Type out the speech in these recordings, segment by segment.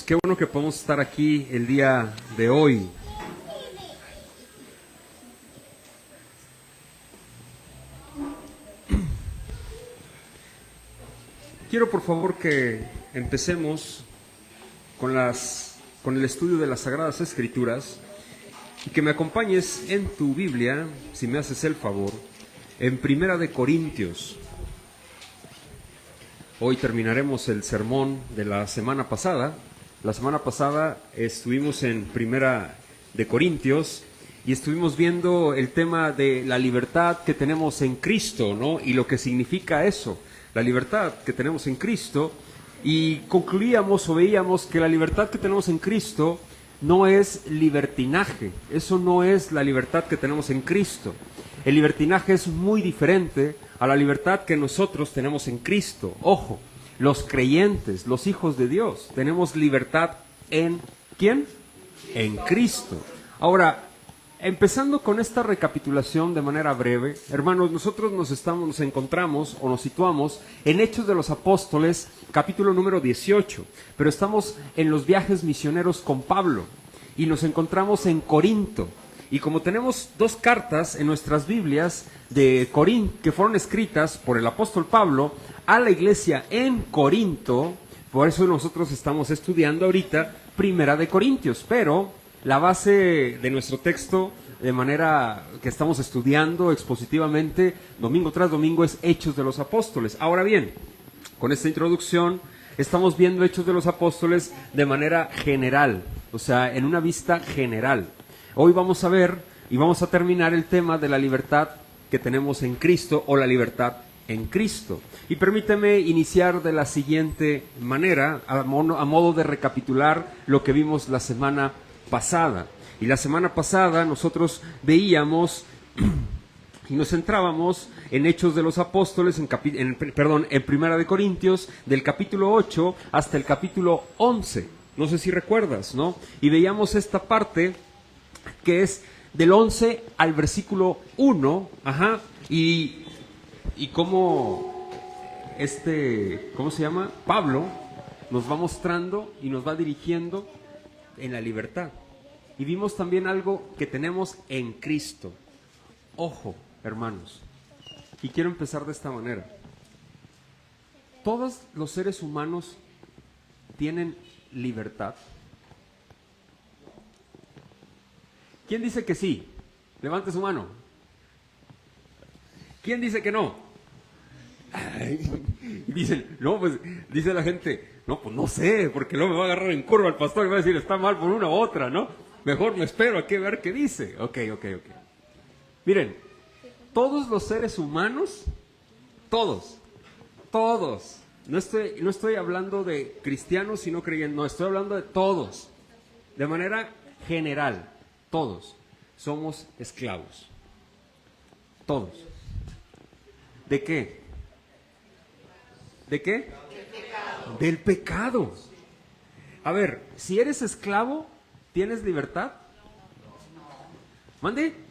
qué bueno que podemos estar aquí el día de hoy. Quiero por favor que empecemos con el estudio de las Sagradas Escrituras y que me acompañes en tu Biblia, si me haces el favor, en Primera de Corintios. Hoy terminaremos el sermón de la semana pasada. La semana pasada estuvimos en Primera de Corintios y estuvimos viendo el tema de la libertad que tenemos en Cristo, ¿no? Y lo que significa eso, la libertad que tenemos en Cristo. Y concluíamos o veíamos que la libertad que tenemos en Cristo no es libertinaje. Eso no es la libertad que tenemos en Cristo. El libertinaje es muy diferente a la libertad que nosotros tenemos en Cristo. Ojo, los creyentes, los hijos de Dios, tenemos libertad en ¿quién? En Cristo. Ahora, empezando con esta recapitulación de manera breve, hermanos, nosotros nos encontramos o nos situamos en Hechos de los Apóstoles, capítulo número 18, pero estamos en los viajes misioneros con Pablo y nos encontramos en Corinto. Y como tenemos dos cartas en nuestras Biblias de Corinto que fueron escritas por el apóstol Pablo a la iglesia en Corinto, por eso nosotros estamos estudiando ahorita Primera de Corintios, pero la base de nuestro texto, de manera que estamos estudiando expositivamente domingo tras domingo, es Hechos de los Apóstoles. Ahora bien, con esta introducción estamos viendo Hechos de los Apóstoles de manera general, o sea, en una vista general. Hoy vamos a ver y vamos a terminar el tema de la libertad que tenemos en Cristo o la libertad en Cristo. Y permíteme iniciar de la siguiente manera, a modo de recapitular lo que vimos la semana pasada. Y la semana pasada nosotros veíamos y nos centrábamos en Hechos de los Apóstoles, en Primera de Corintios, del capítulo 8 hasta el capítulo 11. No sé si recuerdas, ¿no? Y veíamos esta parte que es del 11 al versículo 1, y cómo ¿cómo se llama? Pablo nos va mostrando y nos va dirigiendo en la libertad. Y vimos también algo que tenemos en Cristo. Ojo, hermanos, y quiero empezar de esta manera. Todos los seres humanos tienen libertad. ¿Quién dice que sí? Levante su mano. ¿Quién dice que no? Y dicen, no, pues, dice la gente, no, pues no sé, porque luego me va a agarrar en curva el pastor y va a decir, está mal por una u otra, ¿no? Mejor me espero a ver qué dice. Ok. Miren, todos los seres humanos, todos, no estoy hablando de cristianos sino creyentes, no, estoy hablando de todos, de manera general. Todos somos esclavos. Todos. ¿De qué? ¿De qué? Del pecado. Del pecado. A ver, si eres esclavo, ¿tienes libertad? ¿Mande?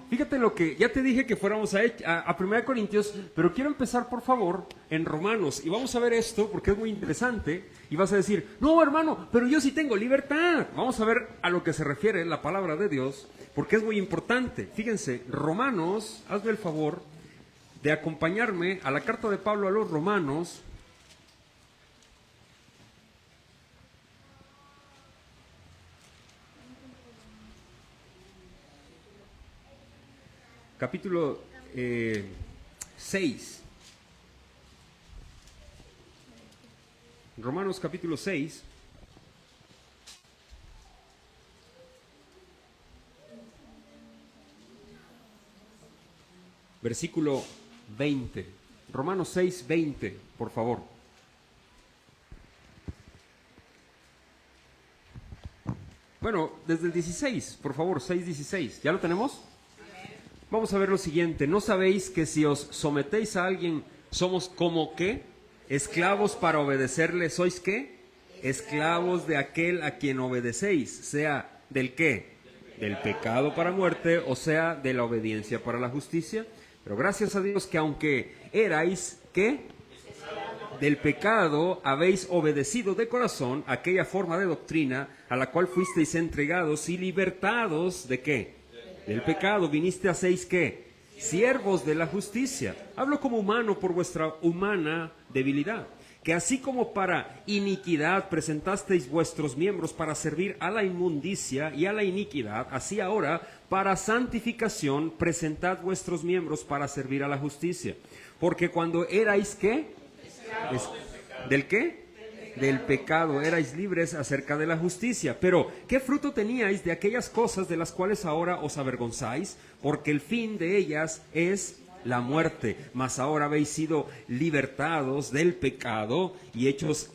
Fíjate lo que, ya te dije que fuéramos a 1 Corintios, pero quiero empezar por favor en Romanos, y vamos a ver esto porque es muy interesante, y vas a decir, no hermano, pero yo sí tengo libertad. Vamos a ver a lo que se refiere la palabra de Dios, porque es muy importante. Fíjense, Romanos, hazme el favor de acompañarme a la carta de Pablo a los Romanos, capítulo 6. Romanos capítulo 6. Versículo 20. Romanos 6, 20, por favor. Bueno, desde el 16, por favor, 6:16. ¿Ya lo tenemos? Vamos a ver lo siguiente. ¿No sabéis que si os sometéis a alguien, somos como qué? Esclavos para obedecerle. ¿Sois qué? Esclavos de aquel a quien obedecéis. Sea del qué? Del pecado para muerte, o sea, de la obediencia para la justicia. Pero gracias a Dios que aunque erais, ¿qué? del pecado habéis obedecido de corazón aquella forma de doctrina a la cual fuisteis entregados y libertados ¿de qué? Del pecado. Viniste a seis ¿qué? Siervos de la justicia. Hablo como humano por vuestra humana debilidad. Que así como para iniquidad presentasteis vuestros miembros para servir a la inmundicia y a la iniquidad, así ahora para santificación presentad vuestros miembros para servir a la justicia. Porque cuando erais ¿qué? ¿Del qué? Del pecado erais libres acerca de la justicia. Pero, ¿qué fruto teníais de aquellas cosas de las cuales ahora os avergonzáis? Porque el fin de ellas es la muerte. Mas ahora habéis sido libertados del pecado y hechos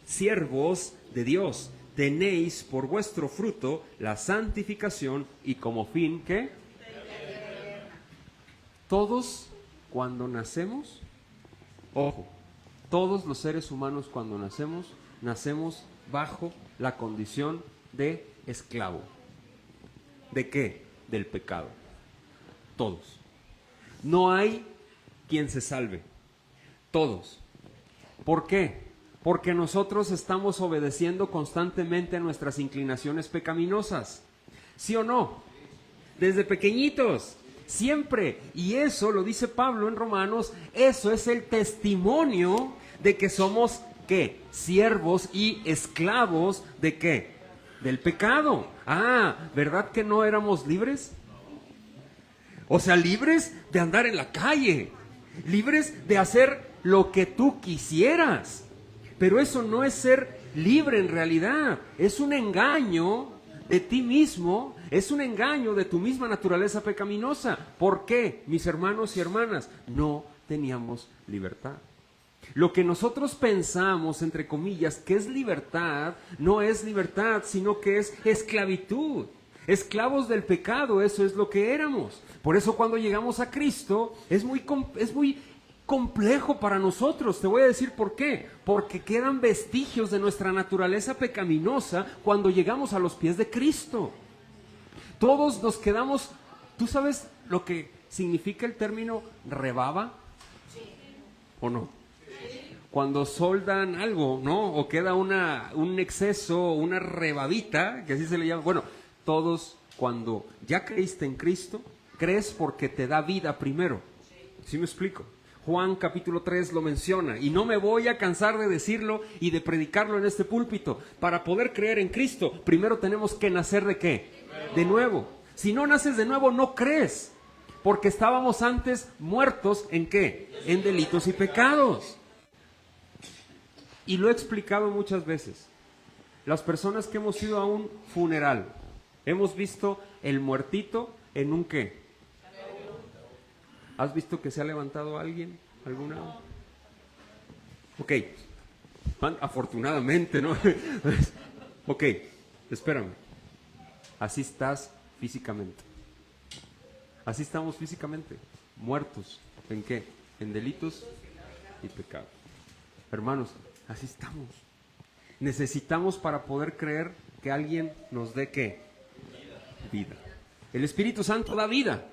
siervos de Dios. Tenéis por vuestro fruto la santificación y como fin, ¿qué? Todos cuando nacemos, ojo, todos los seres humanos cuando nacemos bajo la condición de esclavo. ¿De qué? Del pecado. Todos. No hay quien se salve. Todos. ¿Por qué? Porque nosotros estamos obedeciendo constantemente a nuestras inclinaciones pecaminosas. ¿Sí o no? Desde pequeñitos. Siempre. Y eso lo dice Pablo en Romanos. Eso es el testimonio de que somos, ¿qué? Siervos y esclavos de ¿qué? Del pecado. Ah, ¿verdad que no éramos libres? O sea, libres de andar en la calle, libres de hacer lo que tú quisieras. Pero eso no es ser libre en realidad, es un engaño de ti mismo, es un engaño de tu misma naturaleza pecaminosa. ¿Por qué, mis hermanos y hermanas? No teníamos libertad. Lo que nosotros pensamos, entre comillas, que es libertad, no es libertad, sino que es esclavitud. Esclavos del pecado, eso es lo que éramos. Por eso cuando llegamos a Cristo es muy complejo para nosotros. Te voy a decir por qué. Porque quedan vestigios de nuestra naturaleza pecaminosa cuando llegamos a los pies de Cristo. Todos nos quedamos. ¿Tú sabes lo que significa el término rebaba? ¿O no? Cuando soldan algo, ¿no? O queda un exceso, una rebabita, que así se le llama. Bueno, todos cuando ya creíste en Cristo, crees porque te da vida primero. ¿Sí me explico? Juan capítulo 3 lo menciona y no me voy a cansar de decirlo y de predicarlo en este púlpito. Para poder creer en Cristo, primero tenemos que nacer ¿de qué? De nuevo. Si no naces de nuevo, no crees. Porque estábamos antes muertos ¿en qué? En delitos y pecados. Y lo he explicado muchas veces. Las personas que hemos ido a un funeral, hemos visto el muertito en un ¿qué? ¿Has visto que se ha levantado alguien? ¿Alguna? Ok. Afortunadamente, ¿no? Ok, espérame. Así estás físicamente. Así estamos físicamente. Muertos. ¿En qué? En delitos y pecados. Hermanos, así estamos. Necesitamos para poder creer que alguien nos dé ¿qué? Vida. El Espíritu Santo da vida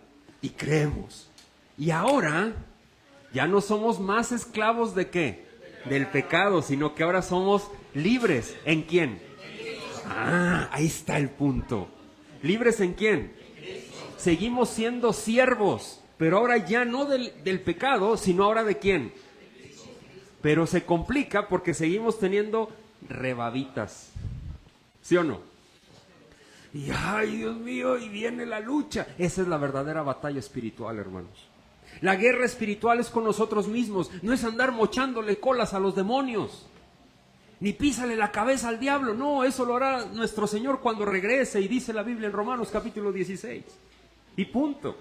y creemos. Y ahora ya no somos más esclavos de ¿qué? Del pecado, sino que ahora somos libres. ¿En quién? Ah, ahí está el punto. ¿Libres en quién? Seguimos siendo siervos, pero ahora ya no del pecado, sino ahora ¿de quién? Pero se complica porque seguimos teniendo rebabitas. ¿Sí o no? Y ay, Dios mío, y viene la lucha. Esa es la verdadera batalla espiritual, hermanos. La guerra espiritual es con nosotros mismos. No es andar mochándole colas a los demonios. Ni písale la cabeza al diablo. No, eso lo hará nuestro Señor cuando regrese. Y dice la Biblia en Romanos capítulo 16. Y punto.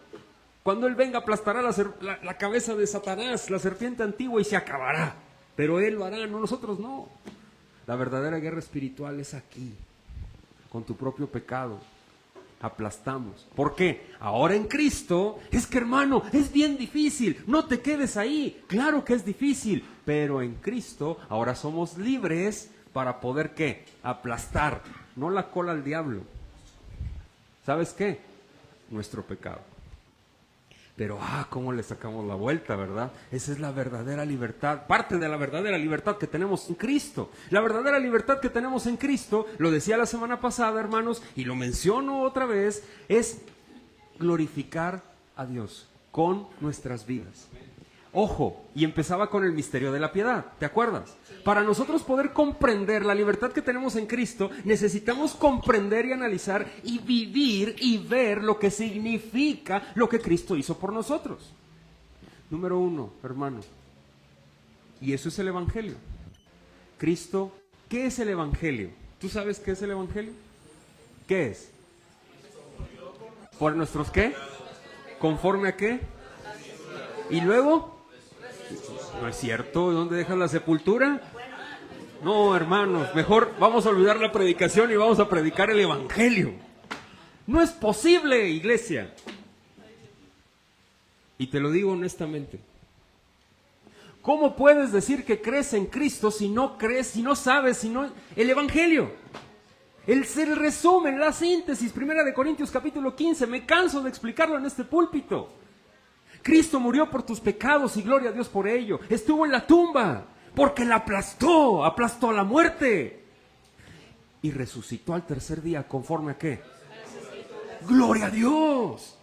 Cuando Él venga aplastará la cabeza de Satanás, la serpiente antigua, y se acabará. Pero Él lo hará, no nosotros no. La verdadera guerra espiritual es aquí. Con tu propio pecado. Aplastamos. ¿Por qué? Ahora en Cristo, es que hermano, es bien difícil, no te quedes ahí, claro que es difícil, pero en Cristo ahora somos libres para poder ¿qué? Aplastar, no la cola al diablo. ¿Sabes qué? Nuestro pecado. Pero, ¿cómo le sacamos la vuelta, verdad? Esa es la verdadera libertad, parte de la verdadera libertad que tenemos en Cristo. La verdadera libertad que tenemos en Cristo, lo decía la semana pasada, hermanos, y lo menciono otra vez, es glorificar a Dios con nuestras vidas. Ojo, y empezaba con el misterio de la piedad, ¿te acuerdas? Para nosotros poder comprender la libertad que tenemos en Cristo, necesitamos comprender y analizar y vivir y ver lo que significa lo que Cristo hizo por nosotros. Número 1, hermano, y eso es el Evangelio. Cristo, ¿qué es el Evangelio? ¿Tú sabes qué es el Evangelio? ¿Qué es? ¿Por nuestros qué? ¿Conforme a qué? ¿Y luego? No es cierto, ¿dónde dejas la sepultura? No, hermanos, mejor vamos a olvidar la predicación y vamos a predicar el Evangelio. No es posible, iglesia. Y te lo digo honestamente. ¿Cómo puedes decir que crees en Cristo si no crees, si no sabes, si no el Evangelio? El resumen, la síntesis, 1 Corintios capítulo 15, me canso de explicarlo en este púlpito. Cristo murió por tus pecados y gloria a Dios por ello. Estuvo en la tumba porque la aplastó a la muerte. Y resucitó al tercer día, ¿conforme a qué? ¡Gloria a Dios!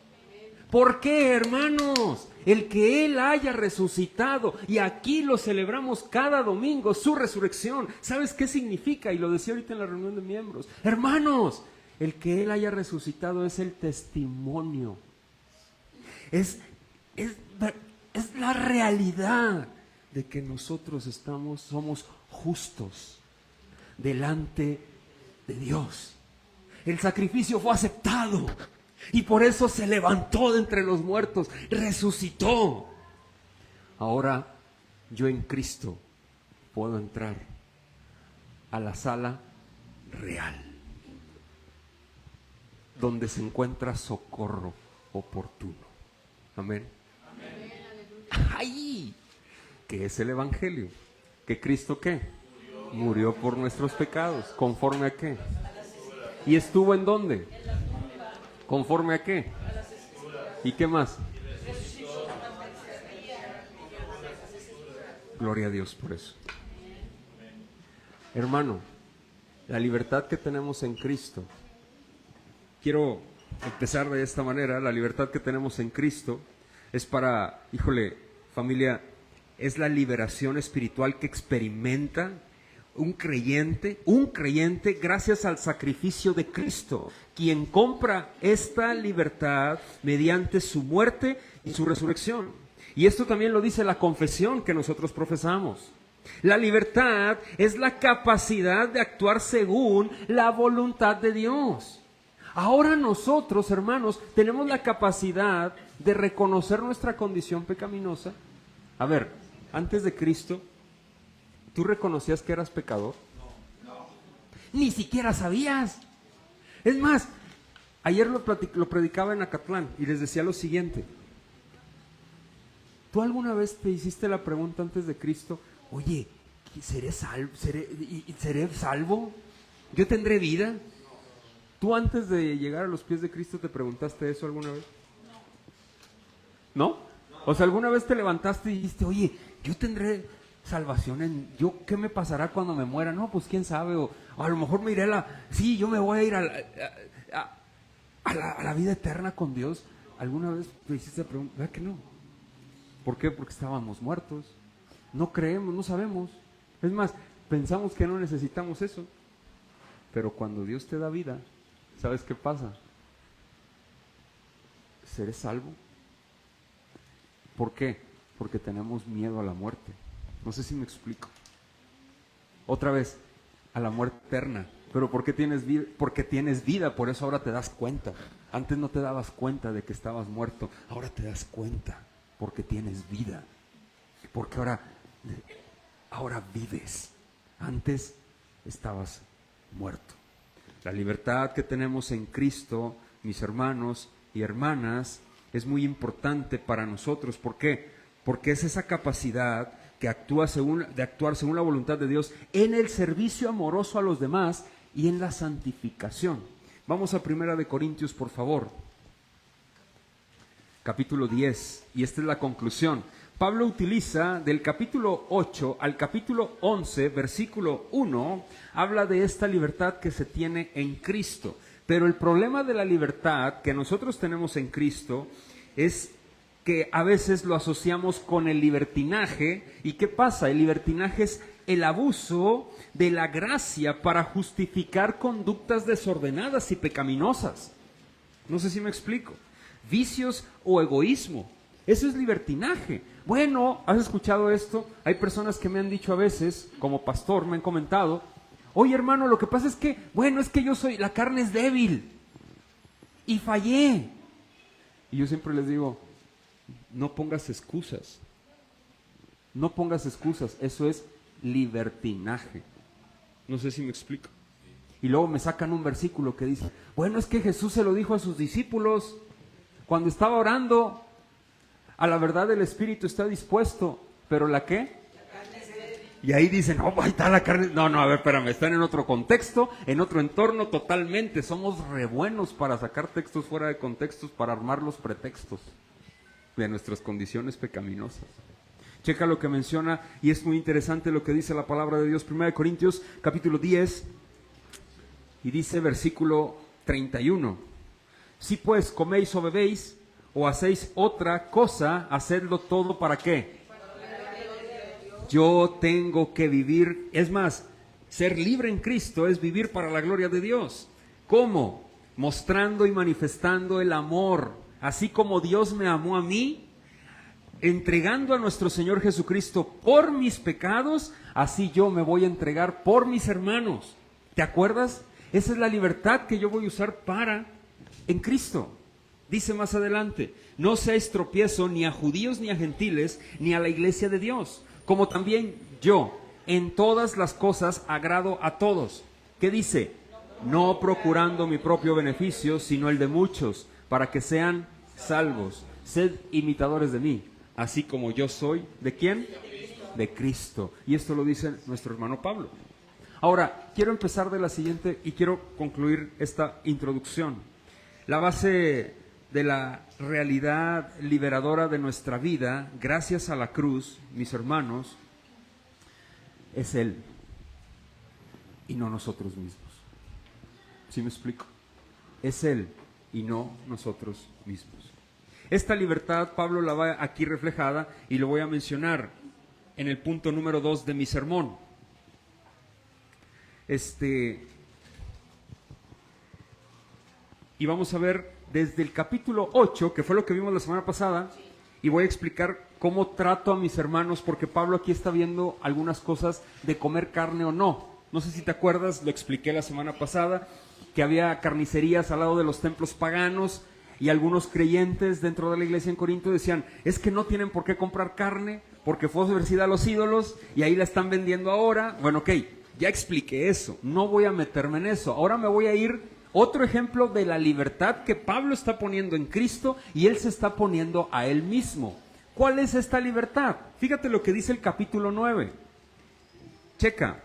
¿Por qué, hermanos? El que Él haya resucitado, y aquí lo celebramos cada domingo, su resurrección. ¿Sabes qué significa? Y lo decía ahorita en la reunión de miembros. Hermanos, el que Él haya resucitado es el testimonio. Es la realidad de que nosotros somos justos delante de Dios. El sacrificio fue aceptado y por eso se levantó de entre los muertos, resucitó. Ahora yo en Cristo puedo entrar a la sala real, donde se encuentra socorro oportuno. Amén. ¡Ay! ¿Qué es el Evangelio? ¿Que Cristo qué? Murió por nuestros pecados. ¿Conforme a qué? ¿Y estuvo en dónde? ¿Conforme a qué? ¿Y qué más? Gloria a Dios por eso. Hermano, la libertad que tenemos en Cristo, quiero empezar de esta manera. La libertad que tenemos en Cristo es para, familia, es la liberación espiritual que experimenta un creyente gracias al sacrificio de Cristo, quien compra esta libertad mediante su muerte y su resurrección. Y esto también lo dice la confesión que nosotros profesamos. La libertad es la capacidad de actuar según la voluntad de Dios. Ahora nosotros, hermanos, tenemos la capacidad de reconocer nuestra condición pecaminosa. A ver, antes de Cristo, ¿tú reconocías que eras pecador? No. Ni siquiera sabías. Es más, ayer lo predicaba en Acatlán y les decía lo siguiente. ¿Tú alguna vez te hiciste la pregunta antes de Cristo? Oye, ¿seré salvo? ¿Yo tendré vida? ¿Tú antes de llegar a los pies de Cristo te preguntaste eso alguna vez? ¿No? O sea, ¿alguna vez te levantaste y dijiste, oye, yo tendré salvación qué me pasará cuando me muera? No, pues quién sabe, o a lo mejor me iré yo me voy a ir a la vida eterna con Dios. ¿Alguna vez te hiciste la pregunta? ¿Verdad que no? ¿Por qué? Porque estábamos muertos. No creemos, no sabemos. Es más, pensamos que no necesitamos eso. Pero cuando Dios te da vida, ¿sabes qué pasa? ¿Seré salvo? ¿Por qué? Porque tenemos miedo a la muerte. No sé si me explico. Otra vez, a la muerte eterna. ¿Pero por qué tienes vida? Porque tienes vida, por eso ahora te das cuenta. Antes no te dabas cuenta de que estabas muerto. Ahora te das cuenta porque tienes vida. Porque ahora vives. Antes estabas muerto. La libertad que tenemos en Cristo, mis hermanos y hermanas, es muy importante para nosotros. ¿Por qué? Porque es esa capacidad de actuar según la voluntad de Dios en el servicio amoroso a los demás y en la santificación. Vamos a 1 Corintios, por favor. capítulo 10, y esta es la conclusión. Pablo utiliza del capítulo 8 al capítulo 11, versículo 1, habla de esta libertad que se tiene en Cristo. Pero el problema de la libertad que nosotros tenemos en Cristo es que a veces lo asociamos con el libertinaje. ¿Y qué pasa? El libertinaje es el abuso de la gracia para justificar conductas desordenadas y pecaminosas. No sé si me explico. Vicios o egoísmo. Eso es libertinaje. Bueno, ¿has escuchado esto? Hay personas que me han dicho a veces, como pastor, me han comentado, oye hermano, lo que pasa es que, es que la carne es débil y fallé. Y yo siempre les digo, no pongas excusas. No pongas excusas, eso es libertinaje. No sé si me explico. Y luego me sacan un versículo que dice, es que Jesús se lo dijo a sus discípulos cuando estaba orando. A la verdad el espíritu está dispuesto, pero ¿la qué? La carne es débil. Y ahí dicen, ahí está la carne. No, a ver, espérame, están en otro contexto, en otro entorno totalmente. Somos re buenos para sacar textos fuera de contextos, para armar los pretextos de nuestras condiciones pecaminosas. Checa lo que menciona, y es muy interesante lo que dice la palabra de Dios. 1 Corintios, capítulo 10, y dice versículo 31. Si pues coméis o bebéis, o hacéis otra cosa, hacedlo todo ¿para qué? Yo tengo que vivir, es más, ser libre en Cristo es vivir para la gloria de Dios. ¿Cómo? Mostrando y manifestando el amor, así como Dios me amó a mí, entregando a nuestro Señor Jesucristo por mis pecados, así yo me voy a entregar por mis hermanos. ¿Te acuerdas? Esa es la libertad que yo voy a usar en Cristo. Dice más adelante, no seáis tropiezo ni a judíos ni a gentiles, ni a la iglesia de Dios, como también yo, en todas las cosas agrado a todos. ¿Qué dice? No procurando mi propio beneficio, sino el de muchos, para que sean salvos. Sed imitadores de mí, así como yo soy, ¿de quién? De Cristo. Y esto lo dice nuestro hermano Pablo. Ahora, quiero empezar de la siguiente y quiero concluir esta introducción. La base de la realidad liberadora de nuestra vida, gracias a la cruz, mis hermanos, es Él y no nosotros mismos. ¿Sí me explico? Es Él y no nosotros mismos. Esta libertad Pablo la va aquí reflejada y lo voy a mencionar en el punto número 2 de mi sermón. Y vamos a ver desde el capítulo 8, que fue lo que vimos la semana pasada, y voy a explicar cómo trato a mis hermanos, porque Pablo aquí está viendo algunas cosas de comer carne o no. No sé si te acuerdas, lo expliqué la semana pasada, que había carnicerías al lado de los templos paganos, y algunos creyentes dentro de la iglesia en Corinto decían, es que no tienen por qué comprar carne, porque fue ofrecida a los ídolos, y ahí la están vendiendo ahora. Bueno, ok, ya expliqué eso, no voy a meterme en eso. Ahora me voy a ir otro ejemplo de la libertad que Pablo está poniendo en Cristo y él se está poniendo a él mismo. ¿Cuál es esta libertad? Fíjate lo que dice el capítulo 9. Checa.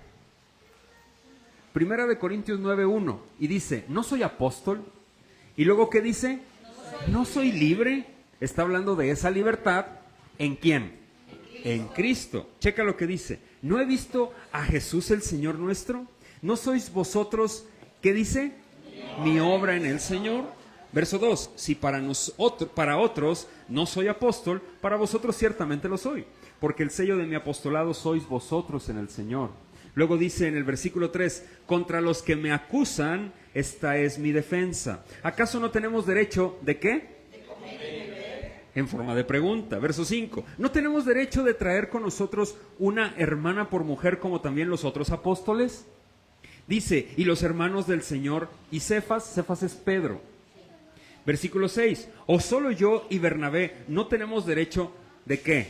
1 Corintios 9:1 y dice, ¿no soy apóstol? Y luego ¿qué dice? ¿No soy libre? Está hablando de esa libertad. ¿En quién? En Cristo. Checa lo que dice. ¿No he visto a Jesús el Señor nuestro? ¿No sois vosotros, qué dice? Mi obra en el Señor. Verso 2, si para otros no soy apóstol, para vosotros ciertamente lo soy, porque el sello de mi apostolado sois vosotros en el Señor. Luego dice en el versículo 3, contra los que me acusan, esta es mi defensa. ¿Acaso no tenemos derecho de qué? De comer y beber. En forma de pregunta. Verso 5, ¿no tenemos derecho de traer con nosotros una hermana por mujer como también los otros apóstoles? Dice, y los hermanos del Señor y Cefas es Pedro. Versículo 6, ¿o solo yo y Bernabé no tenemos derecho de qué?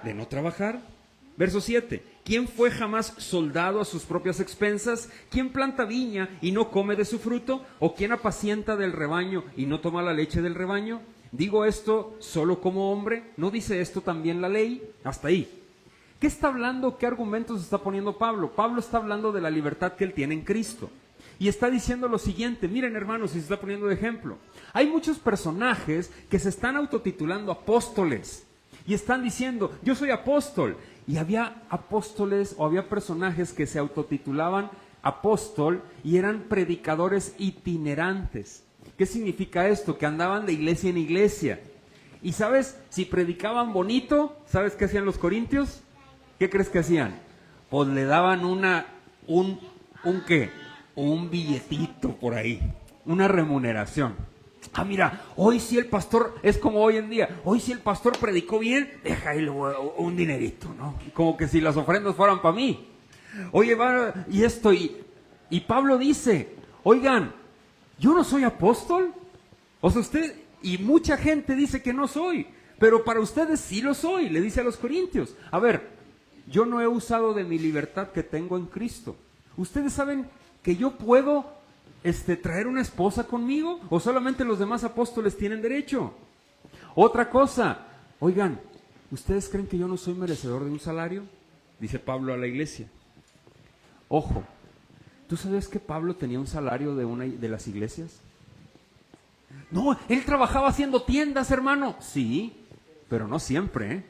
¿De no trabajar? Verso 7, ¿quién fue jamás soldado a sus propias expensas? ¿Quién planta viña y no come de su fruto? ¿O quién apacienta del rebaño y no toma la leche del rebaño? ¿Digo esto solo como hombre? ¿No dice esto también la ley? Hasta ahí. ¿Qué está hablando? ¿Qué argumentos está poniendo Pablo? Pablo está hablando de la libertad que él tiene en Cristo. Y está diciendo lo siguiente, miren hermanos, y se está poniendo de ejemplo. Hay muchos personajes que se están autotitulando apóstoles y están diciendo, yo soy apóstol. Y había apóstoles o había personajes que se autotitulaban apóstol y eran predicadores itinerantes. ¿Qué significa esto? Que andaban de iglesia en iglesia. Y ¿sabes? Si predicaban bonito, ¿sabes qué hacían los corintios? ¿Qué crees que hacían? Pues le daban un ¿qué? Un billetito por ahí, una remuneración. Ah, mira, hoy sí el pastor, es como hoy en día, hoy sí el pastor predicó bien, deja ahí un dinerito, ¿no? Como que si las ofrendas fueran para mí. Oye, va, y esto, y Pablo dice, oigan, yo no soy apóstol. O sea, usted, y mucha gente dice que no soy, pero para ustedes sí lo soy, le dice a los corintios. A ver, yo no he usado de mi libertad que tengo en Cristo. ¿Ustedes saben que yo puedo traer una esposa conmigo? ¿O solamente los demás apóstoles tienen derecho? Otra cosa, oigan, ¿ustedes creen que yo no soy merecedor de un salario? Dice Pablo a la iglesia. Ojo, ¿tú sabes que Pablo tenía un salario de una de las iglesias? No, él trabajaba haciendo tiendas, hermano. Sí, pero no siempre, ¿eh?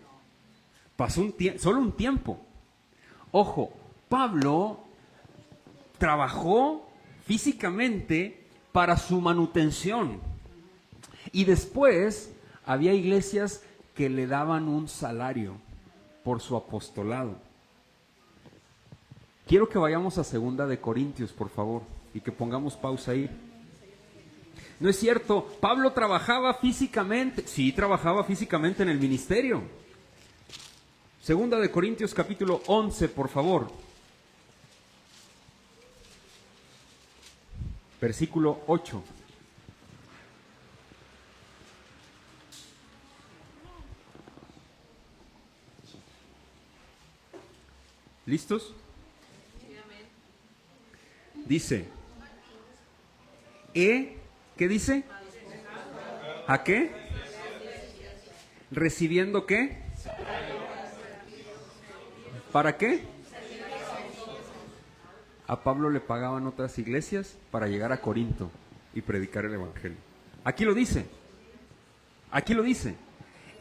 Pasó solo un tiempo. Ojo, Pablo trabajó físicamente para su manutención. Y después había iglesias que le daban un salario por su apostolado. Quiero que vayamos a 2 de Corintios, por favor, y que pongamos pausa ahí. No es cierto, Pablo trabajaba físicamente. Sí, trabajaba físicamente en el ministerio. 2 de Corintios capítulo 11, por favor. Versículo 8. ¿Listos? Dice, ¿qué dice? ¿A qué? ¿Recibiendo qué? ¿Para qué? A Pablo le pagaban otras iglesias para llegar a Corinto y predicar el evangelio. Aquí lo dice. Aquí lo dice.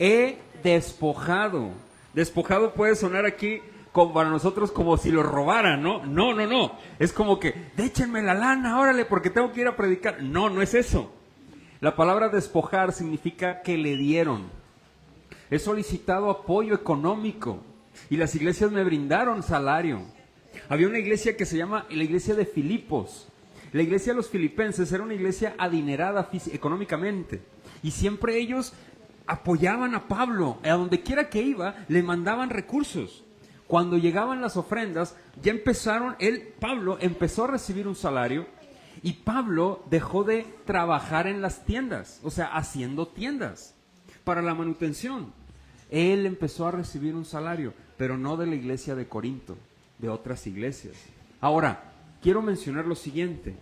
He despojado. Despojado puede sonar aquí como para nosotros como si lo robaran, ¿no? No. Es como que, déchenme la lana, órale, porque tengo que ir a predicar. No, no es eso. La palabra despojar significa que le dieron. He solicitado apoyo económico y las iglesias me brindaron salario. Había una iglesia que se llama la iglesia de Filipos. La iglesia de los filipenses era una iglesia adinerada económicamente. Y siempre ellos apoyaban a Pablo. A donde quiera que iba, le mandaban recursos. Cuando llegaban las ofrendas, Pablo empezó a recibir un salario. Y Pablo dejó de trabajar en las tiendas, o sea, haciendo tiendas para la manutención. Él empezó a recibir un salario, pero no de la iglesia de Corinto, de otras iglesias. Ahora, quiero mencionar lo siguiente.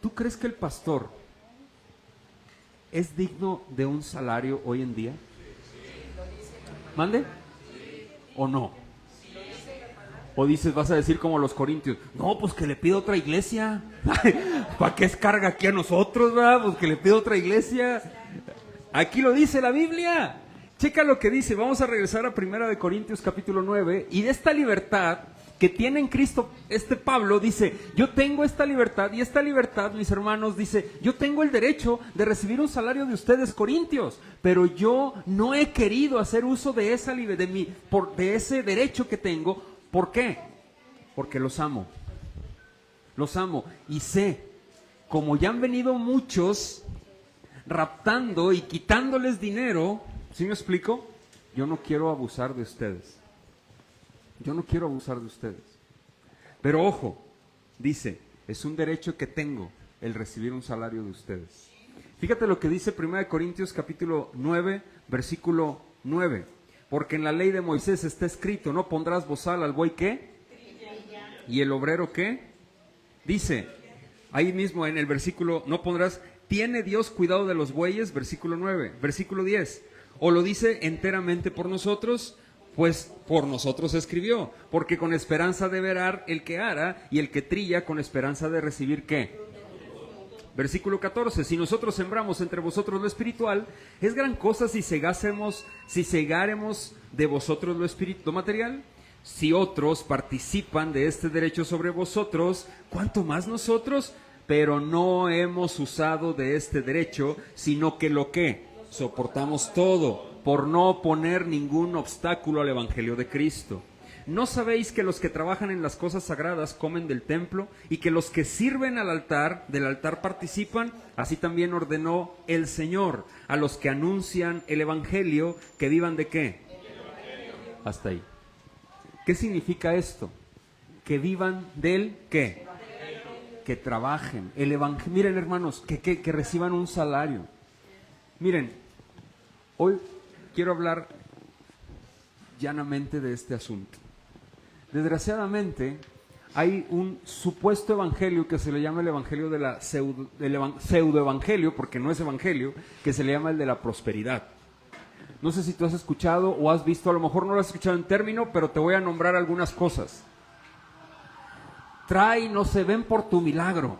¿Tú crees que el pastor es digno de un salario hoy en día? ¿Mande? ¿O no? O dices, vas a decir como los corintios, no, pues que le pido otra iglesia. ¿Para qué es carga aquí a nosotros, verdad? Pues que le pido otra iglesia. Aquí lo dice la Biblia. Checa lo que dice. Vamos a regresar a 1 de Corintios capítulo 9. Y de esta libertad que tiene en Cristo, Pablo dice, yo tengo esta libertad. Y esta libertad, mis hermanos, dice, yo tengo el derecho de recibir un salario de ustedes, corintios. Pero yo no he querido hacer uso de de ese derecho que tengo. ¿Por qué? Porque los amo. Los amo. Y sé, como ya han venido muchos raptando y quitándoles dinero, ¿sí me explico? Yo no quiero abusar de ustedes. Yo no quiero abusar de ustedes. Pero ojo, dice, es un derecho que tengo el recibir un salario de ustedes. Fíjate lo que dice 1 Corintios capítulo 9, versículo 9. Porque en la ley de Moisés está escrito, no pondrás bozal al buey, ¿qué? ¿Y el obrero qué? Dice, ahí mismo en el versículo, no pondrás, ¿tiene Dios cuidado de los bueyes? Versículo 9, versículo 10. O lo dice enteramente por nosotros, Pues por nosotros escribió, porque con esperanza de verar el que ara, y el que trilla con esperanza de recibir ¿qué? Versículo 14, si nosotros sembramos entre vosotros lo espiritual, es gran cosa si segáremos de vosotros lo material. Si otros participan de este derecho sobre vosotros, ¿cuánto más nosotros? Pero no hemos usado de este derecho, sino que lo que soportamos todo, por no poner ningún obstáculo al evangelio de Cristo. ¿No sabéis que los que trabajan en las cosas sagradas comen del templo, y que los que sirven del altar participan? Así también ordenó el Señor a los que anuncian el evangelio, que vivan ¿de qué? Hasta ahí. ¿Qué significa esto? Que vivan del ¿qué? Que trabajen. El evangelio, miren hermanos, que reciban un salario. Miren, hoy quiero hablar llanamente de este asunto. Desgraciadamente, hay un supuesto evangelio que se le llama el evangelio de la pseudoevangelio, porque no es evangelio, que se le llama el de la prosperidad. No sé si tú has escuchado o has visto, a lo mejor no lo has escuchado en término, pero te voy a nombrar algunas cosas. No se ven por tu milagro,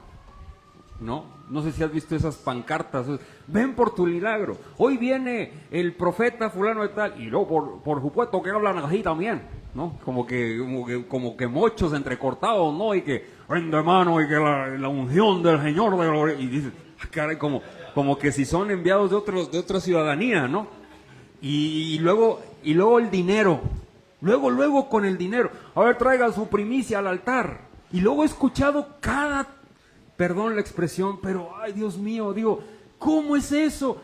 ¿no? No sé si has visto esas pancartas, ven por tu milagro. Hoy viene el profeta fulano de tal, y luego por supuesto que hablan así también, ¿no? Como que mochos entrecortados, ¿no? Y que prende mano y que la unción del Señor, y dice, caray, como que si son enviados de otra ciudadanía, ¿no? Y luego el dinero, luego con el dinero, a ver, traiga su primicia al altar. Y luego he escuchado perdón la expresión, pero ay Dios mío, digo, ¿cómo es eso?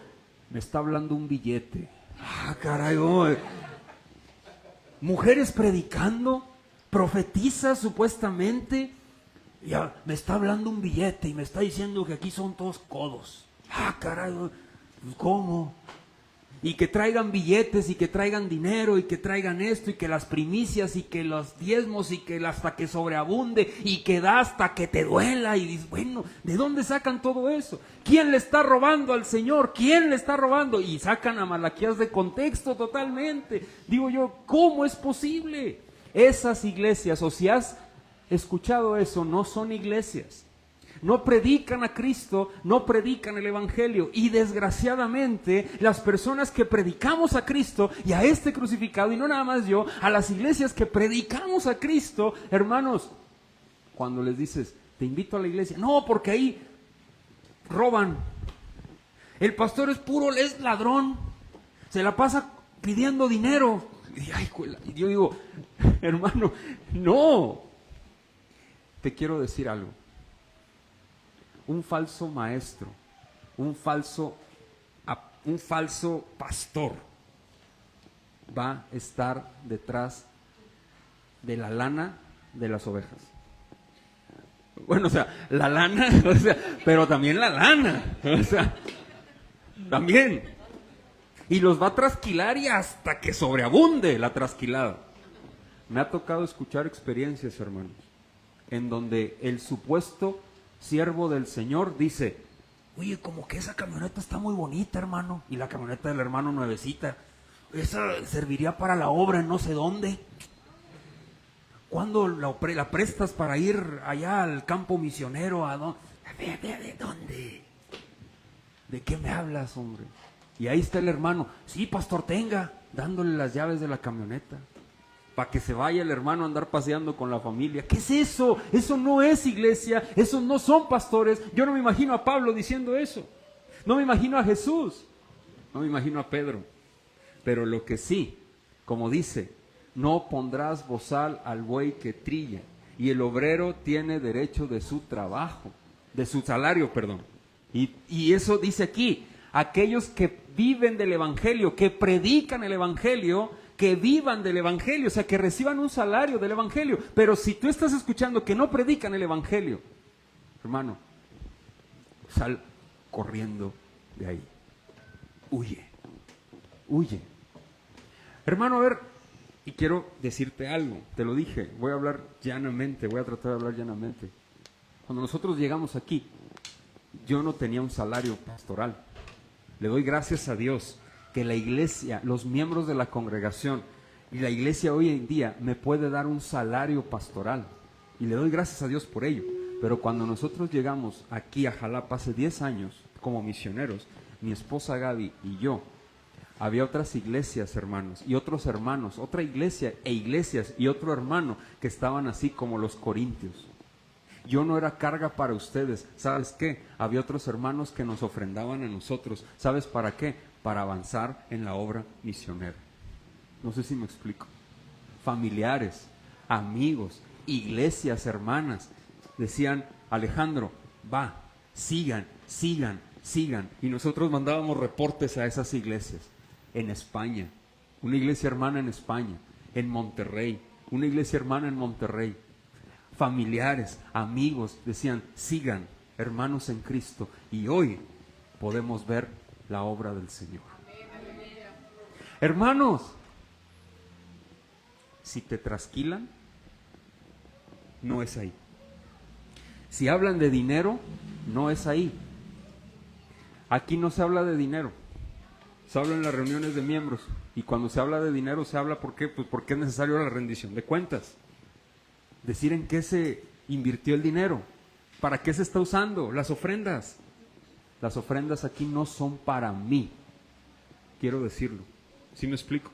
Me está hablando un billete. Caray, oh. Mujeres predicando, profetizas supuestamente, ya me está hablando un billete y me está diciendo que aquí son todos codos. Caray, ¿cómo? Y que traigan billetes y que traigan dinero y que traigan esto y que las primicias y que los diezmos y que hasta que sobreabunde y que da hasta que te duela. Y dices, bueno, ¿de dónde sacan todo eso? ¿Quién le está robando al Señor? ¿Quién le está robando? Y sacan a Malaquías de contexto totalmente. Digo yo, ¿cómo es posible? Esas iglesias, o si has escuchado eso, no son iglesias. No predican a Cristo, no predican el evangelio. Y desgraciadamente las personas que predicamos a Cristo y a este crucificado, y no nada más yo, a las iglesias que predicamos a Cristo, hermanos, cuando les dices, te invito a la iglesia, no, porque ahí roban. El pastor es ladrón, se la pasa pidiendo dinero. Y yo digo, hermano, no. Te quiero decir algo. Un falso maestro, un falso pastor va a estar detrás de la lana de las ovejas. Bueno, o sea, la lana, o sea, pero también la lana, o sea, también. Y los va a trasquilar y hasta que sobreabunde la trasquilada. Me ha tocado escuchar experiencias, hermanos, en donde el supuesto siervo del Señor dice, oye, como que esa camioneta está muy bonita, hermano, y la camioneta del hermano nuevecita, esa serviría para la obra en no sé dónde. ¿Cuándo la prestas para ir allá al campo misionero? ¿A dónde? ¿De dónde? ¿De qué me hablas, hombre? Y ahí está el hermano, sí, pastor, tenga, dándole las llaves de la camioneta, para que se vaya el hermano a andar paseando con la familia. ¿Qué es eso? Eso no es iglesia, esos no son pastores. Yo no me imagino a Pablo diciendo eso, no me imagino a Jesús, no me imagino a Pedro. Pero lo que sí, como dice, no pondrás bozal al buey que trilla, y el obrero tiene derecho de su trabajo, de su salario, perdón. Y eso dice aquí, aquellos que viven del evangelio, que predican el evangelio, que vivan del evangelio, o sea, que reciban un salario del evangelio. Pero si tú estás escuchando que no predican el evangelio, hermano, sal corriendo de ahí. Huye. Hermano, a ver, y quiero decirte algo, te lo dije, voy a hablar llanamente, voy a tratar de hablar llanamente. Cuando nosotros llegamos aquí, yo no tenía un salario pastoral. Le doy gracias a Dios que la iglesia, los miembros de la congregación, Y la iglesia hoy en día me puede dar un salario pastoral. Y le doy gracias a Dios por ello. Pero cuando nosotros llegamos aquí a Jalapa hace 10 años como misioneros, mi esposa Gaby y yo, había otras iglesias, hermanos, y otros hermanos, otra iglesia e iglesias y otro hermano que estaban así como los corintios. Yo no era carga para ustedes. ¿Sabes qué? Había otros hermanos que nos ofrendaban a nosotros. ¿Sabes para qué? Para avanzar en la obra misionera. No sé si me explico. Familiares, amigos, iglesias, hermanas, decían, Alejandro, va, sigan. Y nosotros mandábamos reportes a esas iglesias. En España, una iglesia hermana en España, en Monterrey, una iglesia hermana en Monterrey. Familiares, amigos, decían, sigan, hermanos en Cristo. Y hoy podemos ver la obra del Señor. Hermanos, si te trasquilan, no es ahí. Si hablan de dinero, no es ahí. Aquí no se habla de dinero. Se habla en las reuniones de miembros. Y cuando se habla de dinero, se habla ¿por qué? Pues porque es necesario la rendición de cuentas. Decir en qué se invirtió el dinero. ¿Para qué se está usando? Las ofrendas. Las ofrendas aquí no son para mí. Quiero decirlo. ¿Sí me explico?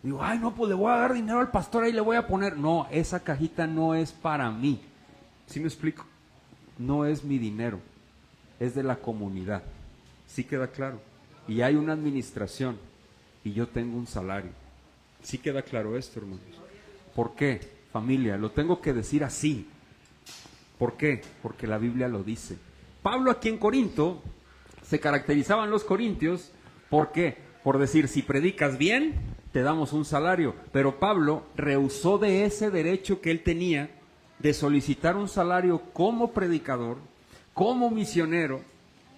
Digo, ay no, pues le voy a dar dinero al pastor, ahí le voy a poner. No, esa cajita no es para mí. ¿Sí me explico? No es mi dinero. Es de la comunidad. ¿Sí queda claro? Y hay una administración. Y yo tengo un salario. ¿Sí queda claro esto, hermanos? ¿Por qué, familia? Lo tengo que decir así. ¿Por qué? Porque la Biblia lo dice. Pablo aquí en Corinto, se caracterizaban los corintios, ¿por qué? Por decir, si predicas bien, te damos un salario. Pero Pablo rehusó de ese derecho que él tenía de solicitar un salario como predicador, como misionero.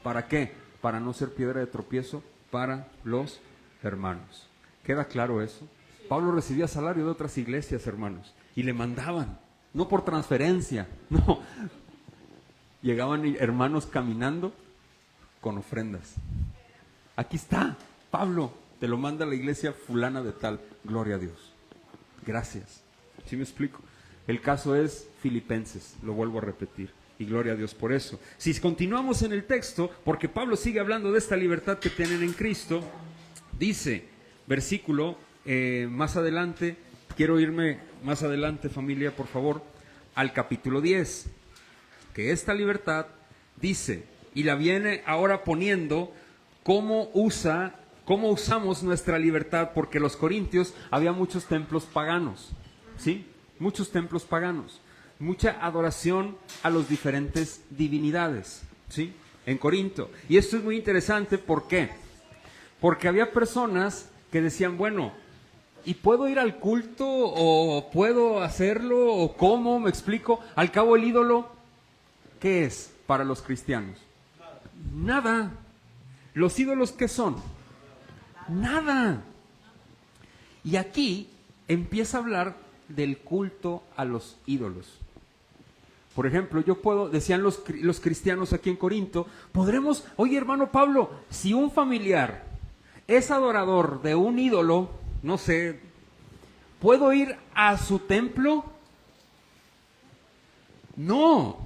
¿Para qué? Para no ser piedra de tropiezo para los hermanos. ¿Queda claro eso? Pablo recibía salario de otras iglesias, hermanos, y le mandaban, no por transferencia, no. Llegaban hermanos caminando con ofrendas. Aquí está, Pablo, te lo manda la iglesia fulana de tal, gloria a Dios. Gracias. ¿Sí me explico? El caso es Filipenses, lo vuelvo a repetir, y gloria a Dios por eso. Si continuamos en el texto, porque Pablo sigue hablando de esta libertad que tienen en Cristo, dice, versículo más adelante, quiero irme más adelante, familia, por favor, al capítulo 10, que esta libertad dice, y la viene ahora poniendo, cómo usamos nuestra libertad, porque los corintios había muchos templos paganos, ¿sí? Muchos templos paganos, mucha adoración a los diferentes divinidades, ¿sí? En Corinto. Y esto es muy interesante, ¿por qué? Porque había personas que decían, bueno, ¿y puedo ir al culto o puedo hacerlo o cómo? ¿Me explico? Al cabo el ídolo, ¿qué es para los cristianos? Nada. ¿Los ídolos qué son? Nada. Y aquí empieza a hablar del culto a los ídolos. Por ejemplo, decían los cristianos aquí en Corinto, podremos, oye hermano Pablo, si un familiar es adorador de un ídolo, no sé, ¿puedo ir a su templo? No,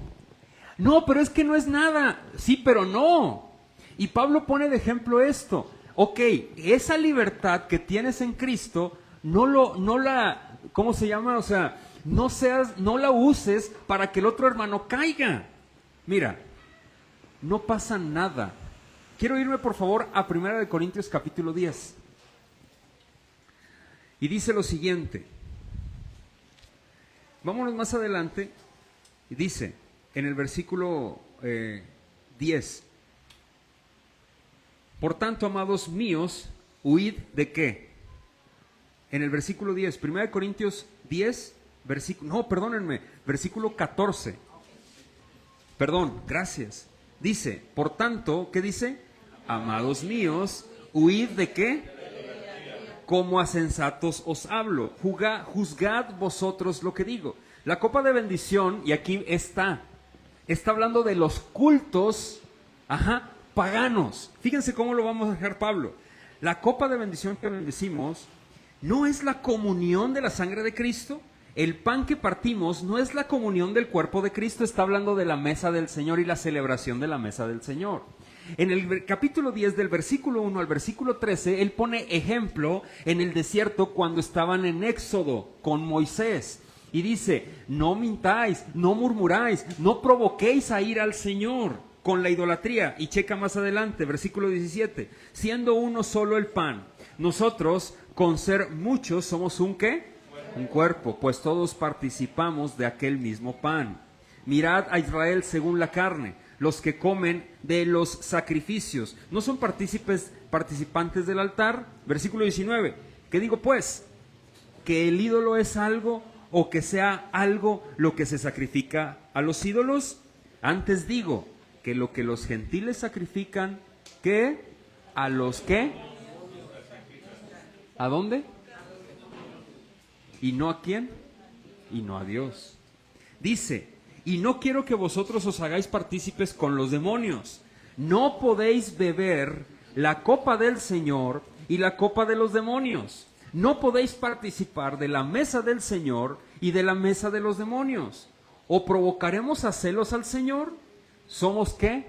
pero es que no es nada. Sí, pero no. Y Pablo pone de ejemplo esto. Ok, esa libertad que tienes en Cristo, ¿cómo se llama? O sea, no la uses para que el otro hermano caiga. Mira, no pasa nada. Quiero irme por favor a 1 Corintios capítulo 10. Y dice lo siguiente. Vámonos más adelante. Y dice en el versículo 10. Por tanto, amados míos, huid de qué. En el versículo 10, 1 Corintios 10, versículo 14. Perdón, gracias. Dice, por tanto, ¿qué dice? Amados míos, huid de qué. Como a sensatos os hablo. Juzgad vosotros lo que digo. La copa de bendición, y aquí está hablando de los cultos, paganos. Fíjense cómo lo vamos a dejar Pablo. La copa de bendición que bendecimos ¿No es la comunión de la sangre de Cristo? El pan que partimos no es la comunión del cuerpo de Cristo, está hablando de la mesa del Señor y la celebración de la mesa del Señor. En el capítulo 10, del versículo 1 al versículo 13, él pone ejemplo en el desierto cuando estaban en Éxodo con Moisés. Y dice, no mintáis, no murmuráis, no provoquéis a ir al Señor con la idolatría. Y checa más adelante, versículo 17, siendo uno solo el pan, nosotros con ser muchos somos un ¿qué? Un cuerpo, pues todos participamos de aquel mismo pan. Mirad a Israel según la carne, los que comen de los sacrificios, ¿no son participantes del altar? Versículo 19, ¿qué digo pues? ¿Que el ídolo es algo o que sea algo lo que se sacrifica a los ídolos? Antes digo que lo que los gentiles sacrifican, ¿qué? ¿A los qué? ¿A dónde? ¿Y no a quién? Y no a Dios. Dice, y no quiero que vosotros os hagáis partícipes con los demonios. No podéis beber la copa del Señor y la copa de los demonios. No podéis participar de la mesa del Señor y de la mesa de los demonios. ¿O provocaremos a celos al Señor? ¿Somos qué?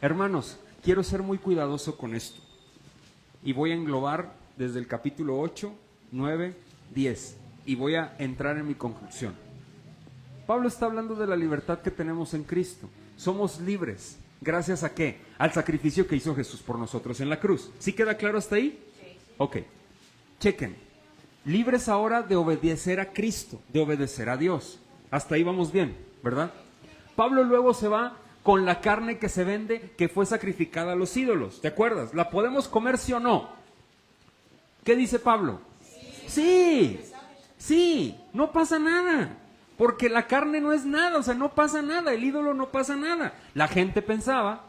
Hermanos, quiero ser muy cuidadoso con esto. Y voy a englobar desde el capítulo 8, 9, 10. Y voy a entrar en mi conclusión. Pablo está hablando de la libertad que tenemos en Cristo. Somos libres. ¿Gracias a qué? Al sacrificio que hizo Jesús por nosotros en la cruz. ¿Sí queda claro hasta ahí? Sí. Ok. Chequen. Libres ahora de obedecer a Cristo, de obedecer a Dios. Hasta ahí vamos bien, ¿verdad? Pablo luego se va con la carne que se vende, que fue sacrificada a los ídolos. ¿Te acuerdas? ¿La podemos comer, sí o no? ¿Qué dice Pablo? Sí, sí, no pasa nada. Porque la carne no es nada, o sea, no pasa nada, el ídolo no pasa nada. La gente pensaba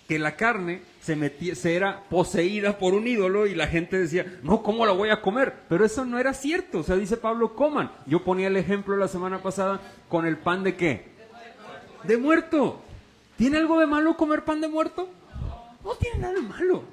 que la carne se era poseída por un ídolo y la gente decía, no, ¿cómo la voy a comer? Pero eso no era cierto, o sea, dice Pablo, coman. Yo ponía el ejemplo la semana pasada con el pan de ¿qué? De muerto. ¿Tiene algo de malo comer pan de muerto? No tiene nada de malo.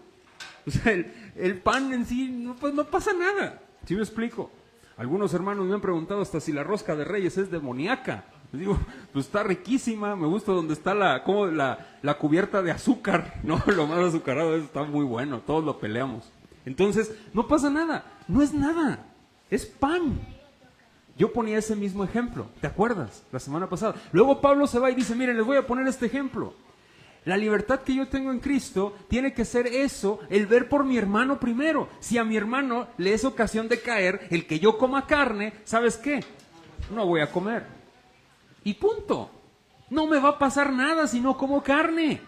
O sea, el pan en sí, no, pues no pasa nada. ¿Sí me explico? Algunos hermanos me han preguntado hasta si la rosca de Reyes es demoníaca. Les digo, pues está riquísima, me gusta donde está la cubierta de azúcar, ¿no? Lo más azucarado está muy bueno, todos lo peleamos. Entonces, no pasa nada, no es nada, es pan. Yo ponía ese mismo ejemplo, ¿te acuerdas? La semana pasada. Luego Pablo se va y dice, miren, les voy a poner este ejemplo. La libertad que yo tengo en Cristo tiene que ser eso, el ver por mi hermano primero. Si a mi hermano le es ocasión de caer, el que yo coma carne, ¿sabes qué? No voy a comer. Y punto. No me va a pasar nada si no como carne.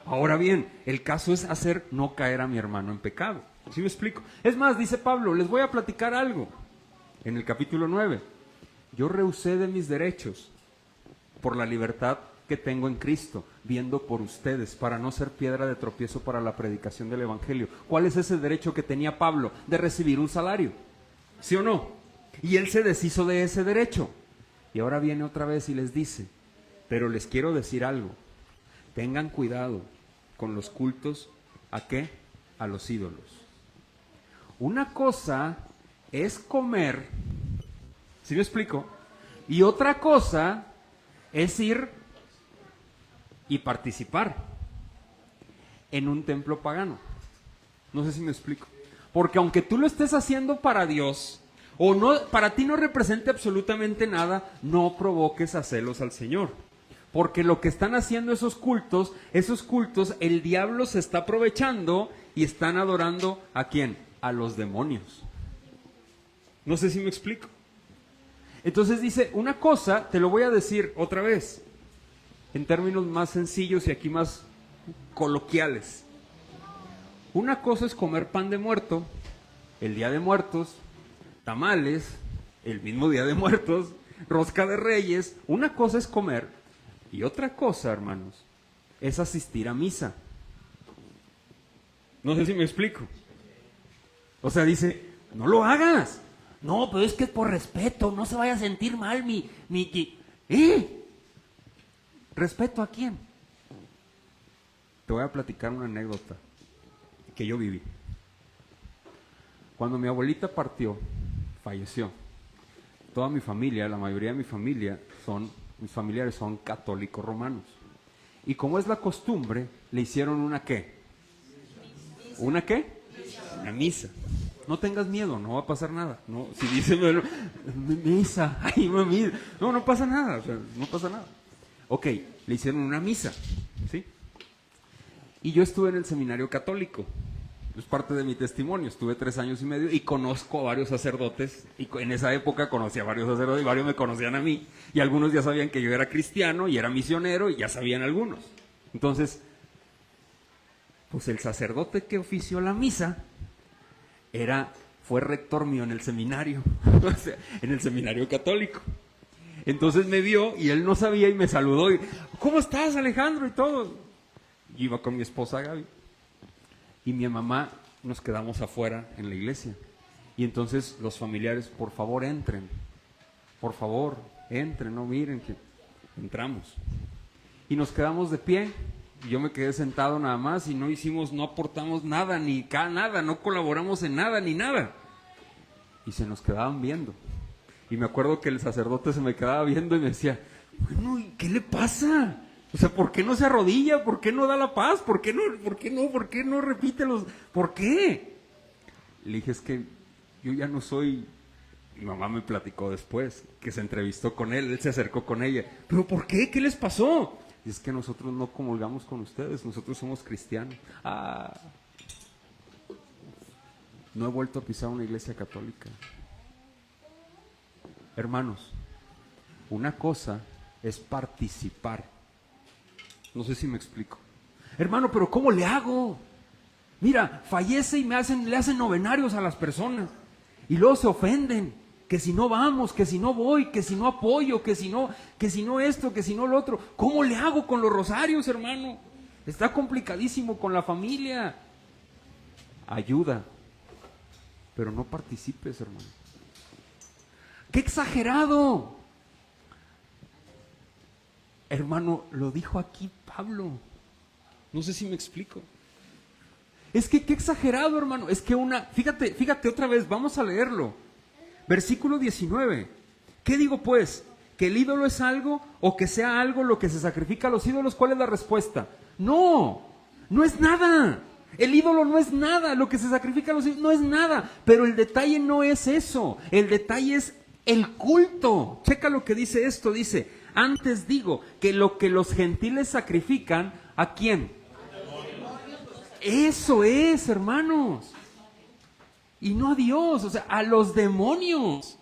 Ahora bien, el caso es hacer no caer a mi hermano en pecado. ¿Sí me explico? Es más, dice Pablo, les voy a platicar algo. En el capítulo 9, yo rehusé de mis derechos por la libertad que tengo en Cristo, viendo por ustedes, para no ser piedra de tropiezo para la predicación del Evangelio. ¿Cuál es ese derecho que tenía Pablo? De recibir un salario, ¿sí o no? Y él se deshizo de ese derecho. Y ahora viene otra vez y les dice, pero les quiero decir algo, tengan cuidado con los cultos, ¿a qué? A los ídolos. Una cosa es comer, ¿sí me explico? Y otra cosa es ir y participar en un templo pagano. No sé si me explico. Porque aunque tú lo estés haciendo para Dios, o no, para ti no represente absolutamente nada, no provoques a celos al Señor. Porque lo que están haciendo esos cultos, el diablo se está aprovechando y están adorando ¿a quién? A los demonios. No sé si me explico. Entonces dice, una cosa, te lo voy a decir otra vez, en términos más sencillos y aquí más coloquiales. Una cosa es comer pan de muerto, el Día de Muertos, tamales, el mismo Día de Muertos, rosca de Reyes. Una cosa es comer y otra cosa, hermanos, es asistir a misa. No sé si me explico. O sea, dice, no lo hagas. No, pero es que es por respeto, no se vaya a sentir mal ¿Respeto a quién? Te voy a platicar una anécdota que yo viví. Cuando mi abuelita partió, falleció, toda mi familia, la mayoría de mi familia, mis familiares son católicos romanos. Y como es la costumbre, le hicieron una ¿qué? ¿Una qué? Una misa. No tengas miedo, no va a pasar nada. No, si dice misa, ay, mami, no pasa nada, o sea, no pasa nada. Ok, le hicieron una misa, ¿sí? Y yo estuve en el seminario católico. Es parte de mi testimonio. Estuve 3 años y medio y conozco a varios sacerdotes. Y en esa época conocí a varios sacerdotes y varios me conocían a mí. Y algunos ya sabían que yo era cristiano y era misionero y ya sabían algunos. Entonces, pues el sacerdote que ofició la misa fue rector mío en el seminario, o sea, en el seminario católico. Entonces me vio y él no sabía y me saludó y, ¿cómo estás, Alejandro? Y todo. Yo iba con mi esposa Gaby y mi mamá, nos quedamos afuera en la iglesia. Y entonces los familiares, por favor, entren, no miren que entramos. Y nos quedamos de pie. Yo me quedé sentado nada más y no aportamos nada, nada, no colaboramos en nada, ni nada. Y se nos quedaban viendo. Y me acuerdo que el sacerdote se me quedaba viendo y me decía, bueno, ¿y qué le pasa? O sea, ¿por qué no se arrodilla? ¿Por qué no da la paz? ¿Por qué no repite los? ¿Por qué? Le dije, es que yo ya no soy... Mi mamá me platicó después que se entrevistó con él se acercó con ella. ¿Pero por qué? ¿Qué les pasó? Y es que nosotros no comulgamos con ustedes, nosotros somos cristianos. No he vuelto a pisar una iglesia católica. Hermanos, una cosa es participar. No sé si me explico. Hermano, pero ¿cómo le hago? Mira, fallece y le hacen novenarios a las personas. Y luego se ofenden. Que si no vamos, que si no voy, que si no apoyo, que si no esto, que si no lo otro. ¿Cómo le hago con los rosarios, hermano? Está complicadísimo con la familia. Ayuda, pero no participes, hermano. ¡Qué exagerado! Hermano, lo dijo aquí Pablo. No sé si me explico. Es que qué exagerado, hermano. Es que fíjate otra vez, vamos a leerlo. Versículo 19. ¿Qué digo pues? ¿Que el ídolo es algo o que sea algo lo que se sacrifica a los ídolos? ¿Cuál es la respuesta? No es nada. El ídolo no es nada. Lo que se sacrifica a los ídolos no es nada. Pero el detalle no es eso. El detalle es el culto. Checa lo que dice esto. Dice, antes digo que lo que los gentiles sacrifican, ¿a quién? Eso es, hermanos. Y no a Dios, o sea, a los demonios.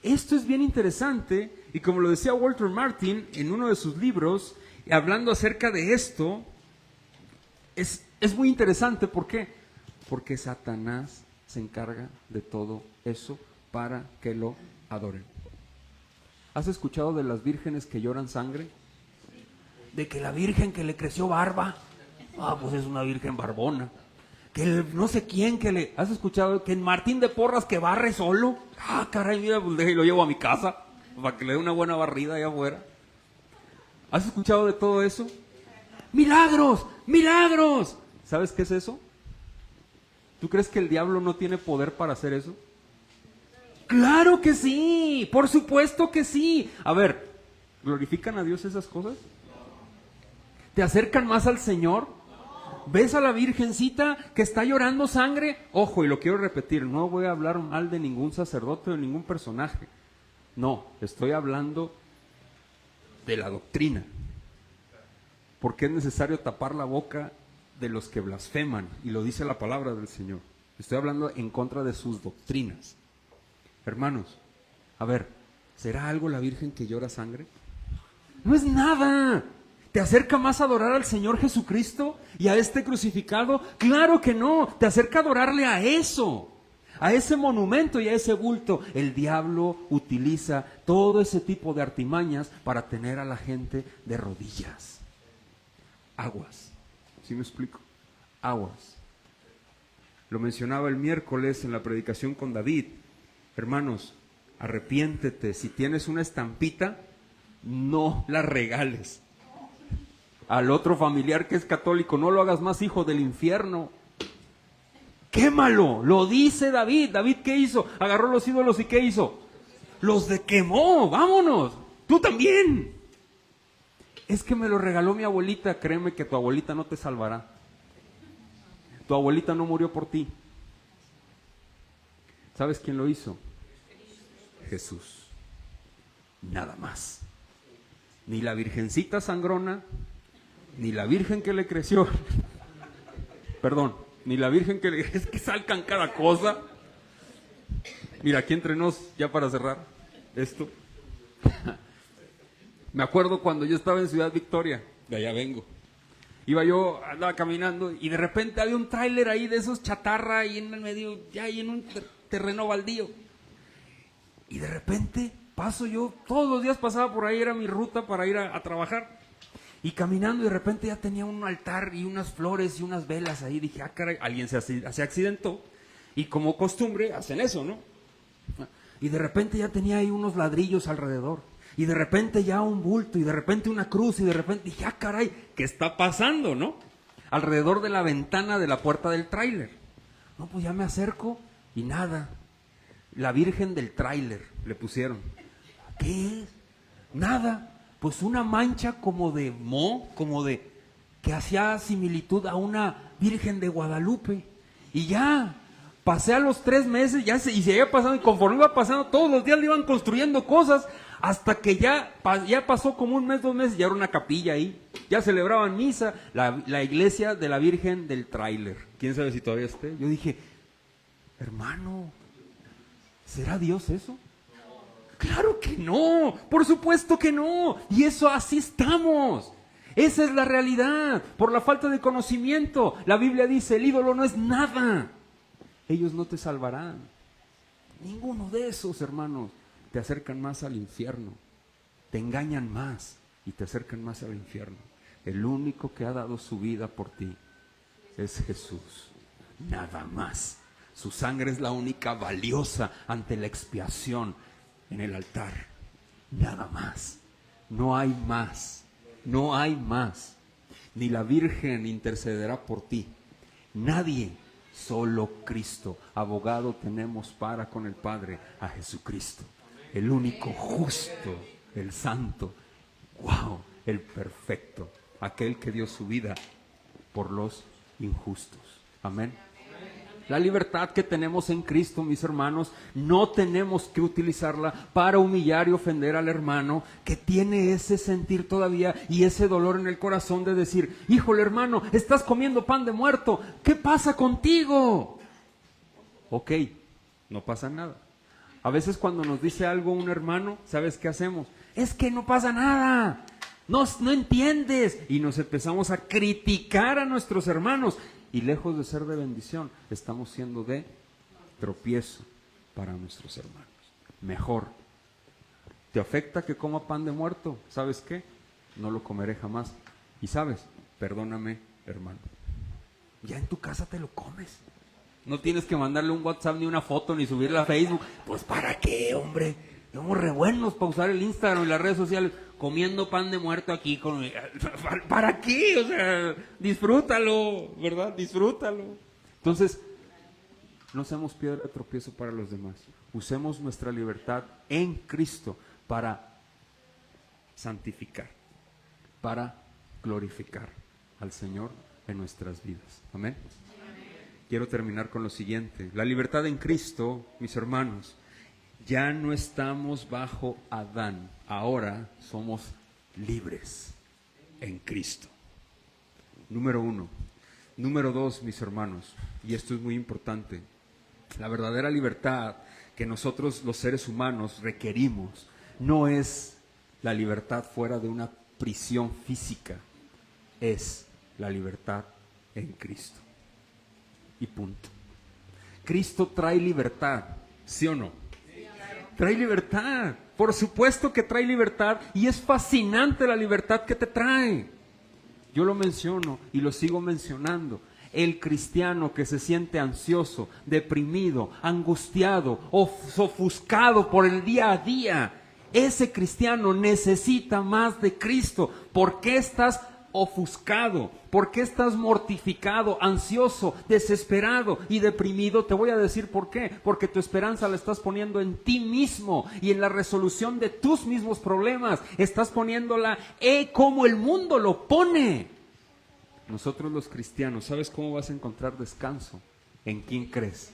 Esto es bien interesante, y como lo decía Walter Martin en uno de sus libros, hablando acerca de esto, es muy interesante. ¿Por qué? Porque Satanás se encarga de todo eso para que lo adoren. ¿Has escuchado de las vírgenes que lloran sangre? De que la virgen que le creció barba, pues es una virgen barbona. Que no sé quién ¿has escuchado? Que en Martín de Porras que barre solo. Caray, mira, pues y lo llevo a mi casa para que le dé una buena barrida allá afuera. ¿Has escuchado de todo eso? ¡Milagros! ¡Milagros! ¿Sabes qué es eso? ¿Tú crees que el diablo no tiene poder para hacer eso? ¡Claro que sí! ¡Por supuesto que sí! A ver, ¿glorifican a Dios esas cosas? ¿Te acercan más al Señor? ¿Ves a la virgencita que está llorando sangre? Ojo, y lo quiero repetir, no voy a hablar mal de ningún sacerdote o de ningún personaje. No, estoy hablando de la doctrina. Porque es necesario tapar la boca de los que blasfeman, y lo dice la palabra del Señor. Estoy hablando en contra de sus doctrinas. Hermanos, a ver, ¿será algo la virgen que llora sangre? No es nada. ¿Te acerca más a adorar al Señor Jesucristo y a este crucificado? ¡Claro que no! Te acerca a adorarle a eso, a ese monumento y a ese bulto. El diablo utiliza todo ese tipo de artimañas para tener a la gente de rodillas. Aguas. ¿Sí me explico? Aguas. Lo mencionaba el miércoles en la predicación con David. Hermanos, arrepiéntete. Si tienes una estampita, no la regales. Al otro familiar que es católico, no lo hagas más hijo del infierno. Quémalo, lo dice David. ¿David qué hizo? Agarró los ídolos y ¿qué hizo? Los quemó, vámonos, tú también. Es que me lo regaló mi abuelita. Créeme que tu abuelita no te salvará. Tu abuelita no murió por ti. ¿Sabes quién lo hizo? Jesús. Nada más. Ni la virgencita sangrona, ni la virgen que le creció. Perdón, ni la virgen que le... Es que salcan cada cosa. Mira, aquí entre nos, ya para cerrar esto. Me acuerdo cuando yo estaba en Ciudad Victoria, de allá vengo. Andaba caminando y de repente había un tráiler ahí de esos chatarra ahí en el medio, ya ahí en un terreno baldío. Y de repente paso yo, todos los días pasaba por ahí, era mi ruta para ir a trabajar. Y caminando y de repente ya tenía un altar y unas flores y unas velas ahí. Dije, ah, caray, alguien se accidentó. Y como costumbre hacen eso, ¿no? Y de repente ya tenía ahí unos ladrillos alrededor. Y de repente ya un bulto, y de repente una cruz, y de repente dije, ah, caray, ¿qué está pasando, no? Alrededor de la ventana de la puerta del tráiler. No, pues ya me acerco y nada. La Virgen del tráiler le pusieron. ¿Qué es? Nada. Pues una mancha como de moho, que hacía similitud a una Virgen de Guadalupe. Y ya, pasé a los 3 meses, y se iba pasando, y conforme iba pasando, todos los días le iban construyendo cosas, hasta que ya pasó como 1 mes, 2 meses, ya era una capilla ahí, ya celebraban misa, la iglesia de la Virgen del tráiler. ¿Quién sabe si todavía esté? Yo dije, hermano, ¿será Dios eso? Claro que no, por supuesto que no, y eso así estamos. Esa es la realidad, por la falta de conocimiento. La Biblia dice, el ídolo no es nada. Ellos no te salvarán. Ninguno de esos, hermanos, te acercan más al infierno. Te engañan más y te acercan más al infierno. El único que ha dado su vida por ti es Jesús. Nada más. Su sangre es la única valiosa ante la expiación en el altar. Nada más. No hay más. No hay más. Ni la Virgen intercederá por ti. Nadie. Solo Cristo. Abogado tenemos para con el Padre, a Jesucristo. El único justo, el santo. ¡Wow! El perfecto. Aquel que dio su vida por los injustos. Amén. La libertad que tenemos en Cristo, mis hermanos, no tenemos que utilizarla para humillar y ofender al hermano que tiene ese sentir todavía y ese dolor en el corazón de decir, híjole hermano, estás comiendo pan de muerto, ¿qué pasa contigo? Ok, no pasa nada. A veces cuando nos dice algo un hermano, ¿sabes qué hacemos? Es que no pasa nada, no entiendes. Y nos empezamos a criticar a nuestros hermanos. Y lejos de ser de bendición, estamos siendo de tropiezo para nuestros hermanos. Mejor. ¿Te afecta que coma pan de muerto? ¿Sabes qué? No lo comeré jamás. Y sabes, perdóname, hermano. Ya en tu casa te lo comes. No tienes que mandarle un WhatsApp, ni una foto, ni subirla a Facebook. Pues ¿para qué, hombre? Somos re buenos para usar el Instagram y las redes sociales. Comiendo pan de muerto aquí con... ¿Para qué? O sea, disfrútalo, ¿verdad? Disfrútalo. Entonces, no seamos piedra de tropiezo para los demás. Usemos nuestra libertad en Cristo para santificar, para glorificar al Señor en nuestras vidas. Amén. Quiero terminar con lo siguiente. La libertad en Cristo, mis hermanos, ya no estamos bajo Adán, ahora somos libres en Cristo. Número 1. Número 2, mis hermanos, y esto es muy importante, la verdadera libertad que nosotros los seres humanos requerimos no es la libertad fuera de una prisión física, es la libertad en Cristo. Y punto. Cristo trae libertad, ¿sí o no? Trae libertad, por supuesto que trae libertad y es fascinante la libertad que te trae. Yo lo menciono y lo sigo mencionando. El cristiano que se siente ansioso, deprimido, angustiado, ofuscado por el día a día, ese cristiano necesita más de Cristo. ¿Por qué estás ofuscado? ¿Por qué estás mortificado, ansioso, desesperado y deprimido? Te voy a decir por qué. Porque tu esperanza la estás poniendo en ti mismo y en la resolución de tus mismos problemas. Estás poniéndola como el mundo lo pone. Nosotros los cristianos, ¿sabes cómo vas a encontrar descanso? ¿En quién crees?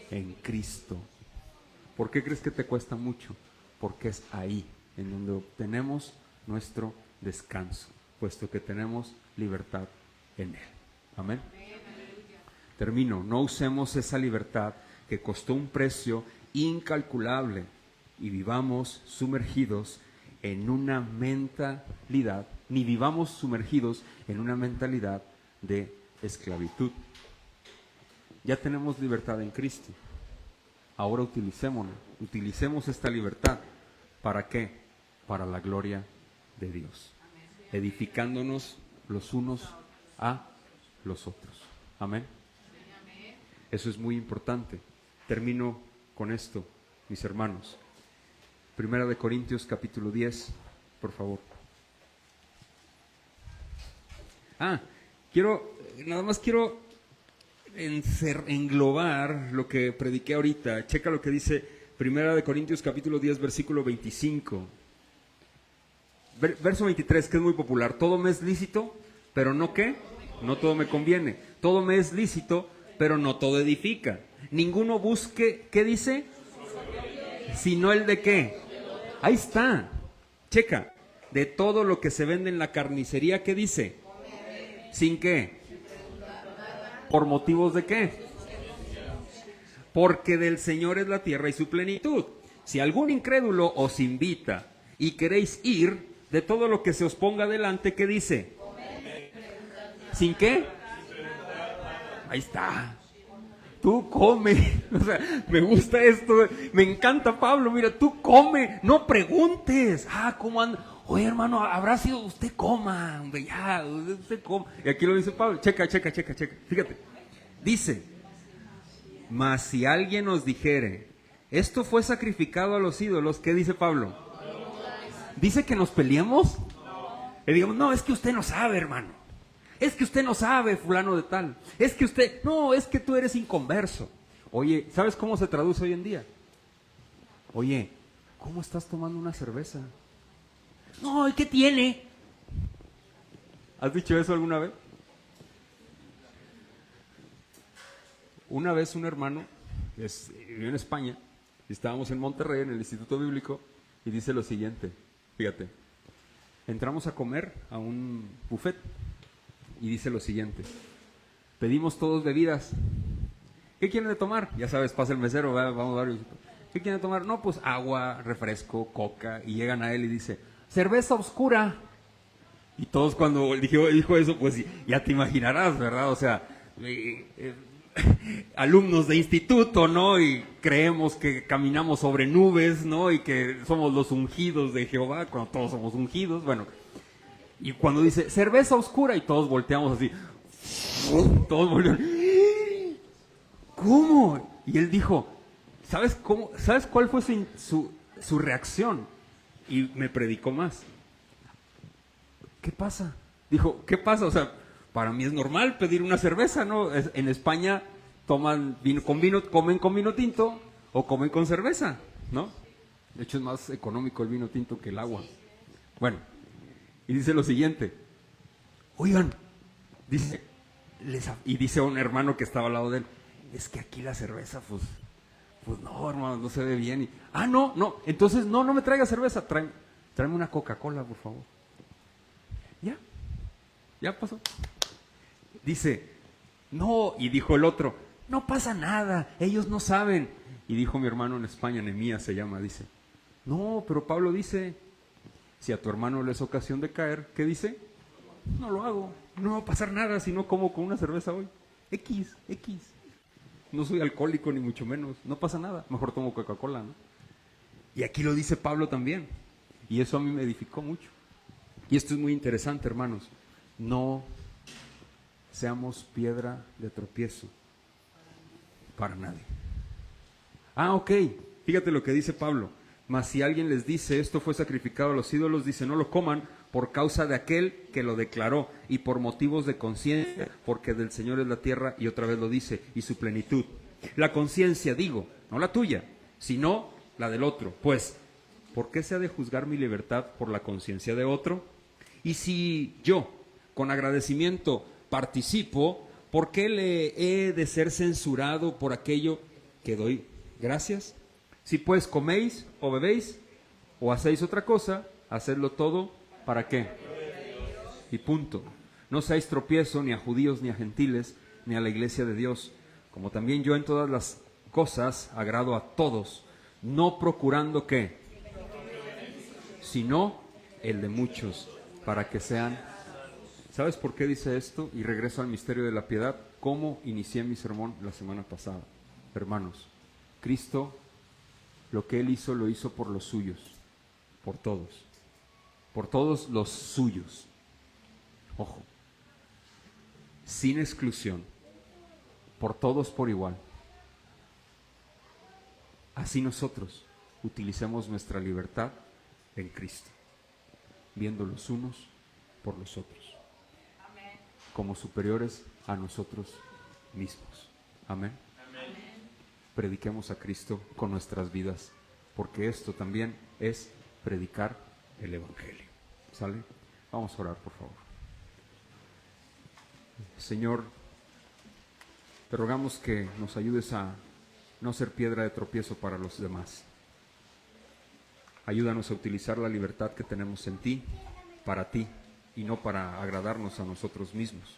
En Cristo. ¿Por qué crees que te cuesta mucho? Porque es ahí en donde obtenemos nuestro descanso, puesto que tenemos libertad en Él. Amén. Termino. No usemos esa libertad que costó un precio incalculable y vivamos sumergidos en una mentalidad, ni vivamos sumergidos en una mentalidad de esclavitud. Ya tenemos libertad en Cristo. Ahora utilicemos esta libertad. ¿Para qué? Para la gloria de Dios. Edificándonos los unos a los otros. Amén. Eso es muy importante. Termino con esto, mis hermanos. Primera de Corintios capítulo 10, por favor. Nada más quiero englobar lo que prediqué ahorita. Checa lo que dice Primera de Corintios capítulo 10, versículo 25. Verso 23, que es muy popular. Todo me es lícito, pero no ¿qué? No todo me conviene. Todo me es lícito, pero no todo edifica. Ninguno busque, ¿qué dice? Sino el de ¿qué? Ahí está. Checa. De todo lo que se vende en la carnicería, ¿qué dice? ¿Sin qué? ¿Por motivos de qué? Porque del Señor es la tierra y su plenitud. Si algún incrédulo os invita y queréis ir, de todo lo que se os ponga delante, ¿qué dice? ¿Sin qué? Ahí está. Tú come. O sea, me gusta esto. Me encanta Pablo. Mira, tú come. No preguntes. ¿Cómo anda? Oye, hermano, habrá sido usted coma. Hombre, ya, usted coma. Y aquí lo dice Pablo. Checa. Fíjate. Dice, mas si alguien os dijere, esto fue sacrificado a los ídolos, ¿qué dice Pablo? ¿Dice que nos peleemos? Y digamos, no, es que usted no sabe, hermano. Es que usted no sabe, fulano de tal. Es que usted, no, es que tú eres inconverso. Oye, ¿sabes cómo se traduce hoy en día? Oye, ¿cómo estás tomando una cerveza? No, ¿y qué tiene? ¿Has dicho eso alguna vez? Una vez un hermano vivió en España y estábamos en Monterrey, en el Instituto Bíblico, y dice lo siguiente, fíjate, entramos a comer a un buffet y dice lo siguiente, pedimos todos bebidas, ¿qué quieren de tomar? Ya sabes, pasa el mesero, vamos a dar, ¿qué quieren de tomar? No, pues agua, refresco, coca, y llegan a él y dice, cerveza oscura. Y todos cuando dijo eso, pues ya te imaginarás, ¿verdad? O sea, alumnos de instituto, ¿no? Y creemos que caminamos sobre nubes, ¿no? Y que somos los ungidos de Jehová, cuando todos somos ungidos, bueno. Y cuando dice cerveza oscura y todos volteamos así, todos voltearon, ¿cómo? Y él dijo, ¿sabes cómo? ¿Sabes cuál fue su reacción? Y me predicó más. ¿Qué pasa? Dijo, ¿qué pasa? O sea, para mí es normal pedir una cerveza, ¿no? En España toman comen con vino tinto o comen con cerveza, ¿no? De hecho es más económico el vino tinto que el agua. Bueno, y dice lo siguiente, oigan, dice un hermano que estaba al lado de él, es que aquí la cerveza, pues no, hermano, no se ve bien. No, entonces no me traiga cerveza, tráeme una Coca-Cola, por favor. Ya pasó. Dice, no, y dijo el otro, no pasa nada, ellos no saben. Y dijo mi hermano en España, Nehemías se llama, dice, no, pero Pablo dice, si a tu hermano le es ocasión de caer, ¿qué dice? No lo hago, no va a pasar nada si no como con una cerveza hoy. X. No soy alcohólico ni mucho menos, no pasa nada, mejor tomo Coca-Cola, ¿no? Y aquí lo dice Pablo también. Y eso a mí me edificó mucho. Y esto es muy interesante, hermanos. No seamos piedra de tropiezo para nadie. Ok, fíjate lo que dice Pablo. Mas si alguien les dice, esto fue sacrificado a los ídolos, dice, no lo coman por causa de aquel que lo declaró y por motivos de conciencia, porque del Señor es la tierra, y otra vez lo dice, y su plenitud. La conciencia, digo, no la tuya, sino la del otro. Pues, ¿por qué se ha de juzgar mi libertad por la conciencia de otro? Y si yo, con agradecimiento, participo, ¿por qué le he de ser censurado por aquello que doy gracias? Si pues coméis o bebéis o hacéis otra cosa, hacedlo todo, ¿para qué? Y punto. No seáis tropiezo ni a judíos ni a gentiles, ni a la iglesia de Dios, como también yo en todas las cosas agrado a todos, no procurando qué, sino el de muchos, para que sean. ¿Sabes por qué dice esto? Y regreso al misterio de la piedad, cómo inicié mi sermón la semana pasada. Hermanos, Cristo, lo que Él hizo, lo hizo por los suyos, por todos los suyos. Ojo, sin exclusión, por todos por igual. Así nosotros utilicemos nuestra libertad en Cristo, viendo los unos por los otros, como superiores a nosotros mismos. Amén. Prediquemos a Cristo con nuestras vidas, porque esto también es predicar el Evangelio. ¿Sale? Vamos a orar, por favor. Señor, te rogamos que nos ayudes a no ser piedra de tropiezo para los demás. Ayúdanos a utilizar la libertad que tenemos en ti, para ti, y no para agradarnos a nosotros mismos.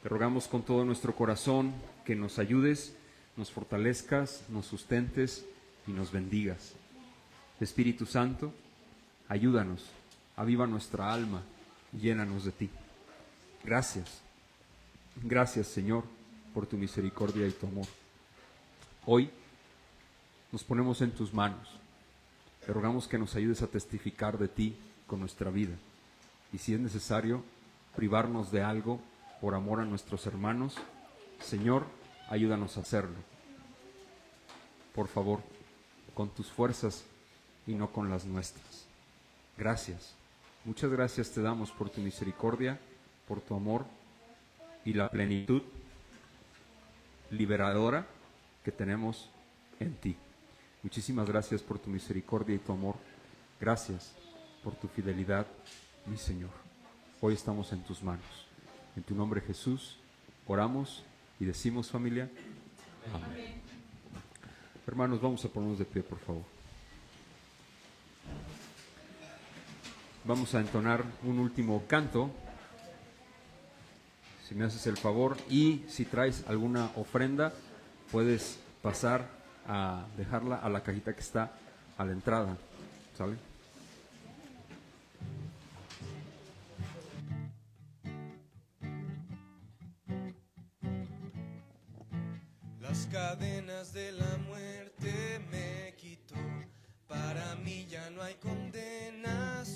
Te rogamos con todo nuestro corazón que nos ayudes, nos fortalezcas, nos sustentes y nos bendigas. Espíritu Santo, ayúdanos, aviva nuestra alma y llénanos de ti. Gracias. Gracias, Señor, por tu misericordia y tu amor. Hoy nos ponemos en tus manos. Te rogamos que nos ayudes a testificar de ti con nuestra vida. Y si es necesario privarnos de algo por amor a nuestros hermanos, Señor, ayúdanos a hacerlo. Por favor, con tus fuerzas y no con las nuestras. Gracias. Muchas gracias te damos por tu misericordia, por tu amor y la plenitud liberadora que tenemos en ti. Muchísimas gracias por tu misericordia y tu amor. Gracias por tu fidelidad, mi Señor. Hoy estamos en tus manos. En tu nombre, Jesús, oramos y decimos, familia, amén. Hermanos, vamos a ponernos de pie, por favor. Vamos a entonar un último canto, si me haces el favor, y si traes alguna ofrenda, puedes pasar a dejarla a la cajita que está a la entrada, ¿sale? Las cadenas de la muerte me quitó, para mí ya no hay condenación.